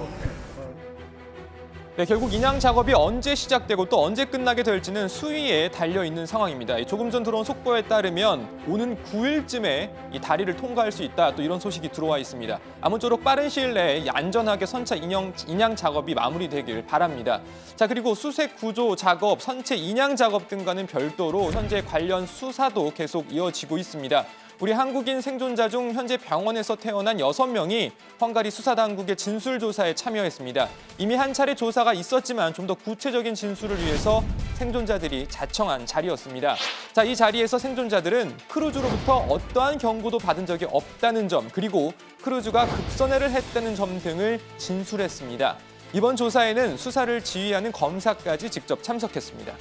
네, 결국 인양 작업이 언제 시작되고 또 언제 끝나게 될지는 수위에 달려 있는 상황입니다. 조금 전 들어온 속보에 따르면 오는 9일쯤에 이 다리를 통과할 수 있다. 또 이런 소식이 들어와 있습니다. 아무쪼록 빠른 시일 내에 안전하게 선체 인양 작업이 마무리되길 바랍니다. 자, 그리고 수색 구조 작업, 선체 인양 작업 등과는 별도로 현재 관련 수사도 계속 이어지고 있습니다. 우리 한국인 생존자 중 현재 병원에서 태어난 6명이 헝가리 수사당국의 진술조사에 참여했습니다. 이미 한 차례 조사가 있었지만 좀 더 구체적인 진술을 위해서 생존자들이 자청한 자리였습니다. 자, 이 자리에서 생존자들은 크루즈로부터 어떠한 경고도 받은 적이 없다는 점, 그리고 크루즈가 급선회를 했다는 점 등을 진술했습니다. 이번 조사에는 수사를 지휘하는 검사까지 직접 참석했습니다.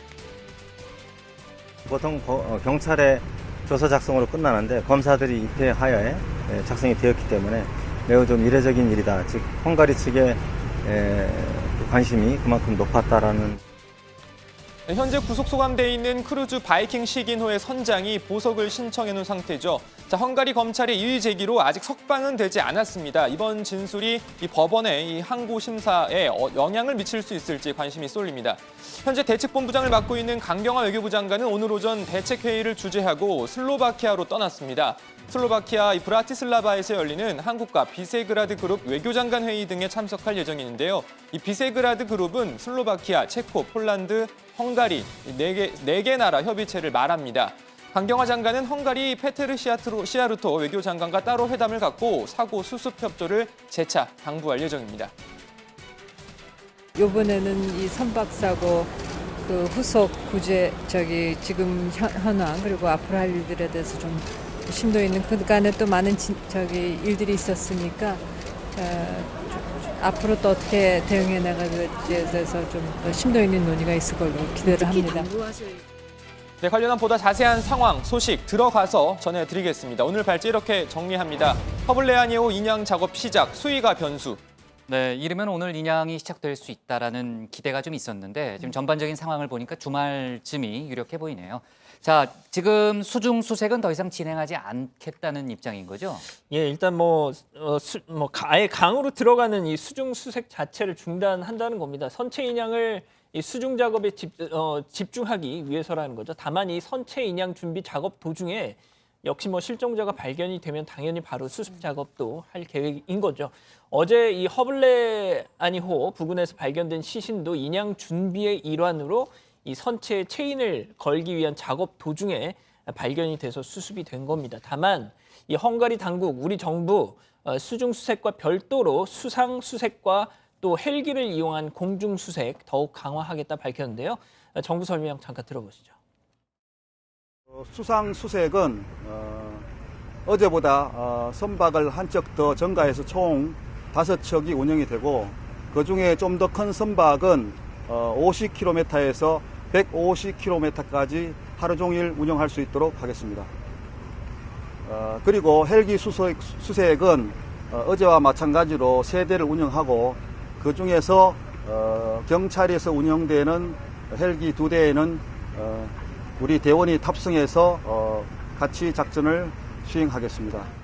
보통 경찰의 조사 작성으로 끝나는데 검사들이 이때 하야에 작성이 되었기 때문에 매우 좀 이례적인 일이다. 즉 헝가리 측의 관심이 그만큼 높았다라는. 현재 구속 소감돼 있는 크루즈 바이킹 시긴호의 선장이 보석을 신청해 놓은 상태죠. 자, 헝가리 검찰의 이의 제기로 아직 석방은 되지 않았습니다. 이번 진술이 이 법원의 이 항고 심사에 영향을 미칠 수 있을지 관심이 쏠립니다. 현재 대책본부장을 맡고 있는 강경화 외교부 장관은 오늘 오전 대책회의를 주재하고 슬로바키아로 떠났습니다. 슬로바키아 브라티슬라바에서 열리는 한국과 비세그라드 그룹 외교장관 회의 등에 참석할 예정인데요. 이 비세그라드 그룹은 슬로바키아, 체코, 폴란드, 헝가리 네 개 나라 협의체를 말합니다. 강경화 장관은 헝가리 페테르 시아루토 외교장관과 따로 회담을 갖고 사고 수습 협조를 재차 당부할 예정입니다. 이번에는 이 선박사고 그 후속 구제 지금 현황 그리고 앞으로 할 일들에 대해서 좀 심도 있는 그간에 또 많은 일들이 있었으니까 앞으로 또 어떻게 대응해 나가지에 대해서 좀 더 심도 있는 논의가 있을 걸로 기대를 합니다. 네, 관련한 보다 자세한 상황, 소식 들어가서 전해드리겠습니다. 오늘 발제 이렇게 정리합니다. 허블레아니오 인양 작업 시작, 수위가 변수. 네, 이르면 오늘 인양이 시작될 수 있다라는 기대가 좀 있었는데 지금 전반적인 상황을 보니까 주말쯤이 유력해 보이네요. 자, 지금 수중 수색은 더 이상 진행하지 않겠다는 입장인 거죠? 예, 일단 아예 강으로 들어가는 이 수중 수색 자체를 중단한다는 겁니다. 선체 인양을 이 수중 작업에 집중하기 위해서라는 거죠. 다만 이 선체 인양 준비 작업 도중에 역시 실종자가 발견이 되면 당연히 바로 수습 작업도 할 계획인 거죠. 어제 이 허블레아니호 부근에서 발견된 시신도 인양 준비의 일환으로 이 선체에 체인을 걸기 위한 작업 도중에 발견이 돼서 수습이 된 겁니다. 다만 이 헝가리 당국, 우리 정부 수중 수색과 별도로 수상 수색과 또 헬기를 이용한 공중 수색 더욱 강화하겠다 밝혔는데요. 정부 설명 잠깐 들어보시죠. 수상 수색은 어제보다 선박을 한 척 더 증가해서 총 5척이 운영이 되고 그중에 좀 더 큰 선박은 50km에서 150km까지 하루 종일 운영할 수 있도록 하겠습니다. 그리고 헬기 수색은 어제와 마찬가지로 3대를 운영하고 그중에서 경찰에서 운영되는 헬기 2대에는 우리 대원이 탑승해서 같이 작전을 수행하겠습니다.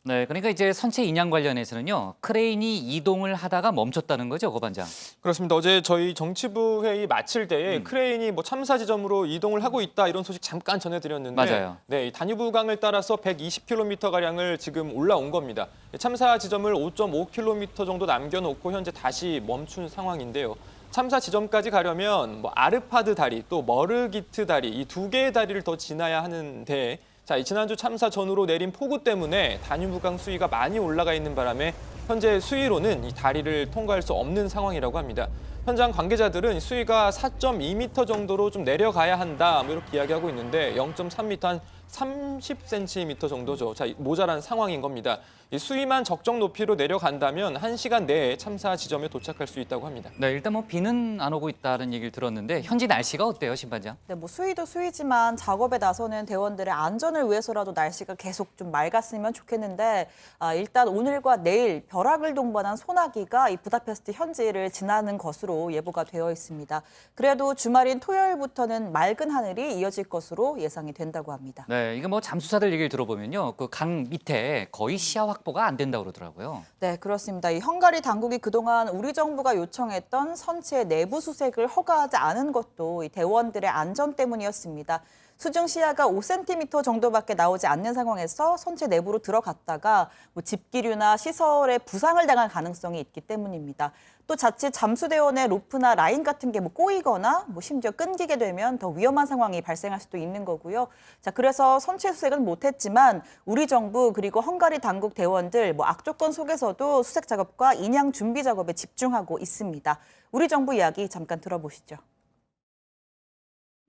네, 그러니까 이제 선체 인양 관련해서는요. 크레인이 이동을 하다가 멈췄다는 거죠, 고 반장? 그렇습니다. 어제 저희 정치부 회의 마칠 때에 크레인이 참사 지점으로 이동을 하고 있다 이런 소식 잠깐 전해드렸는데 맞아요. 네, 다뉴브강을 따라서 120km가량을 지금 올라온 겁니다. 참사 지점을 5.5km 정도 남겨놓고 현재 다시 멈춘 상황인데요. 참사 지점까지 가려면 아르파드 다리 또 머르기트 다리 이 2개의 다리를 더 지나야 하는데 자, 지난주 참사 전후로 내린 폭우 때문에 다뉴브강 수위가 많이 올라가 있는 바람에 현재 수위로는 이 다리를 통과할 수 없는 상황이라고 합니다. 현장 관계자들은 수위가 4.2m 정도로 좀 내려가야 한다 이렇게 이야기하고 있는데 0.3m 한 30cm 정도죠. 자, 모자란 상황인 겁니다. 이 수위만 적정 높이로 내려간다면 1시간 내에 참사 지점에 도착할 수 있다고 합니다. 네, 일단 비는 안 오고 있다는 얘기를 들었는데 현지 날씨가 어때요, 심반장? 네, 수위도 수위지만 작업에 나서는 대원들의 안전을 위해서라도 날씨가 계속 좀 맑았으면 좋겠는데 일단 오늘과 내일 벼락을 동반한 소나기가 이 부다페스트 현지를 지나는 것으로 예보가 되어 있습니다. 그래도 주말인 토요일부터는 맑은 하늘이 이어질 것으로 예상이 된다고 합니다. 네, 이게 잠수사들 얘기를 들어보면요, 그 강 밑에 거의 시야 확보가 안 된다고 그러더라고요. 네, 그렇습니다. 이 헝가리 당국이 그동안 우리 정부가 요청했던 선체 내부 수색을 허가하지 않은 것도 이 대원들의 안전 때문이었습니다. 수중 시야가 5cm 정도밖에 나오지 않는 상황에서 선체 내부로 들어갔다가 집기류나 시설에 부상을 당할 가능성이 있기 때문입니다. 또 자칫 잠수대원의 로프나 라인 같은 게 꼬이거나 심지어 끊기게 되면 더 위험한 상황이 발생할 수도 있는 거고요. 자, 그래서 선체 수색은 못했지만 우리 정부 그리고 헝가리 당국 대원들 악조건 속에서도 수색 작업과 인양 준비 작업에 집중하고 있습니다. 우리 정부 이야기 잠깐 들어보시죠.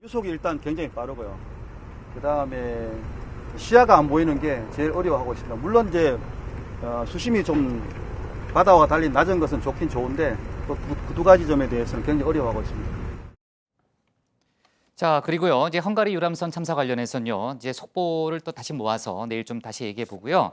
유속이 일단 굉장히 빠르고요. 그다음에 시야가 안 보이는 게 제일 어려워하고 있습니다. 물론 이제 수심이 좀 바다와 달리 낮은 것은 좋긴 좋은데 그 두 가지 점에 대해서는 굉장히 어려워하고 있습니다. 자, 그리고요. 이제 헝가리 유람선 참사 관련해서는요. 이제 속보를 또 다시 모아서 내일 좀 다시 얘기해 보고요.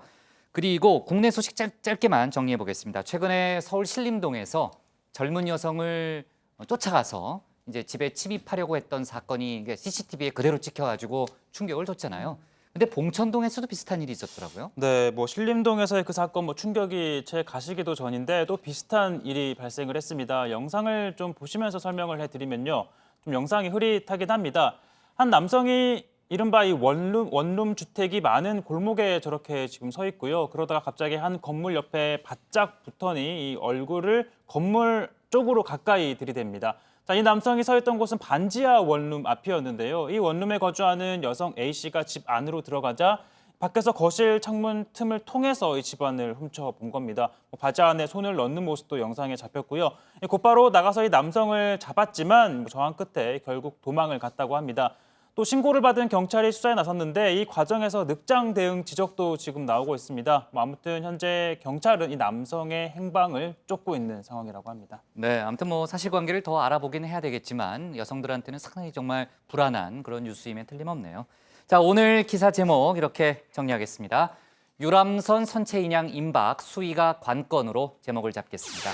그리고 국내 소식 짧게만 정리해 보겠습니다. 최근에 서울 신림동에서 젊은 여성을 쫓아가서 이제 집에 침입하려고 했던 사건이 CCTV에 그대로 찍혀가지고 충격을 줬잖아요. 근데 봉천동에서도 비슷한 일이 있었더라고요. 네, 뭐 신림동에서의 그 사건 충격이 제 가시기도 전인데 또 비슷한 일이 발생을 했습니다. 영상을 좀 보시면서 설명을 해드리면요, 좀 영상이 흐릿하긴 합니다. 한 남성이 이른바 이 원룸 주택이 많은 골목에 저렇게 지금 서 있고요. 그러다가 갑자기 한 건물 옆에 바짝 붙더니 이 얼굴을 건물 쪽으로 가까이 들이댑니다. 자, 이 남성이 서 있던 곳은 반지하 원룸 앞이었는데요. 이 원룸에 거주하는 여성 A씨가 집 안으로 들어가자 밖에서 거실 창문 틈을 통해서 이 집안을 훔쳐본 겁니다. 바지 안에 손을 넣는 모습도 영상에 잡혔고요. 곧바로 나가서 이 남성을 잡았지만 저항 끝에 결국 도망을 갔다고 합니다. 또 신고를 받은 경찰이 수사에 나섰는데 이 과정에서 늑장 대응 지적도 지금 나오고 있습니다. 아무튼 현재 경찰은 이 남성의 행방을 쫓고 있는 상황이라고 합니다. 네, 아무튼 사실관계를 더 알아보긴 해야 되겠지만 여성들한테는 상당히 정말 불안한 그런 뉴스임에 틀림없네요. 자, 오늘 기사 제목 이렇게 정리하겠습니다. 유람선 선체 인양 임박 수위가 관건으로 제목을 잡겠습니다.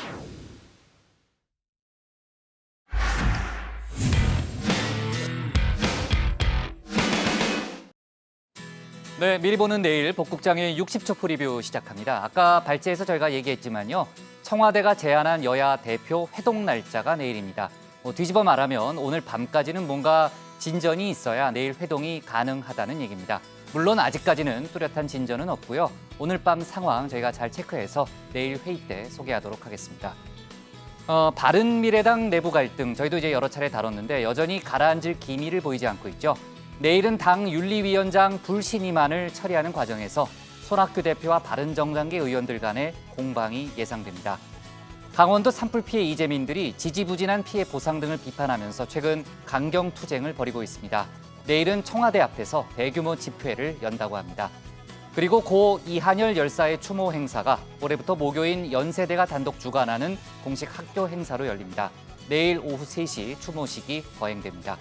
네, 미리 보는 내일 복국장의 60초 프리뷰 시작합니다. 아까 발제에서 저희가 얘기했지만요. 청와대가 제안한 여야 대표 회동 날짜가 내일입니다. 뒤집어 말하면 오늘 밤까지는 뭔가 진전이 있어야 내일 회동이 가능하다는 얘기입니다. 물론 아직까지는 뚜렷한 진전은 없고요. 오늘 밤 상황 저희가 잘 체크해서 내일 회의 때 소개하도록 하겠습니다. 바른미래당 내부 갈등 저희도 이제 여러 차례 다뤘는데 여전히 가라앉을 기미를 보이지 않고 있죠. 내일은 당 윤리위원장 불신임안을 처리하는 과정에서 손학규 대표와 바른정당계 의원들 간의 공방이 예상됩니다. 강원도 산불 피해 이재민들이 지지부진한 피해 보상 등을 비판하면서 최근 강경 투쟁을 벌이고 있습니다. 내일은 청와대 앞에서 대규모 집회를 연다고 합니다. 그리고 고 이한열 열사의 추모 행사가 올해부터 모교인 연세대가 단독 주관하는 공식 학교 행사로 열립니다. 내일 오후 3시 추모식이 거행됩니다.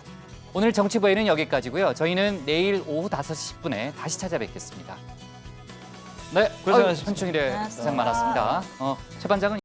오늘 정치부에는 여기까지고요. 저희는 내일 오후 5시 10분에 다시 찾아뵙겠습니다. 네, 고생하셨습니다. 현충일에 고생 많았습니다. 최 반장은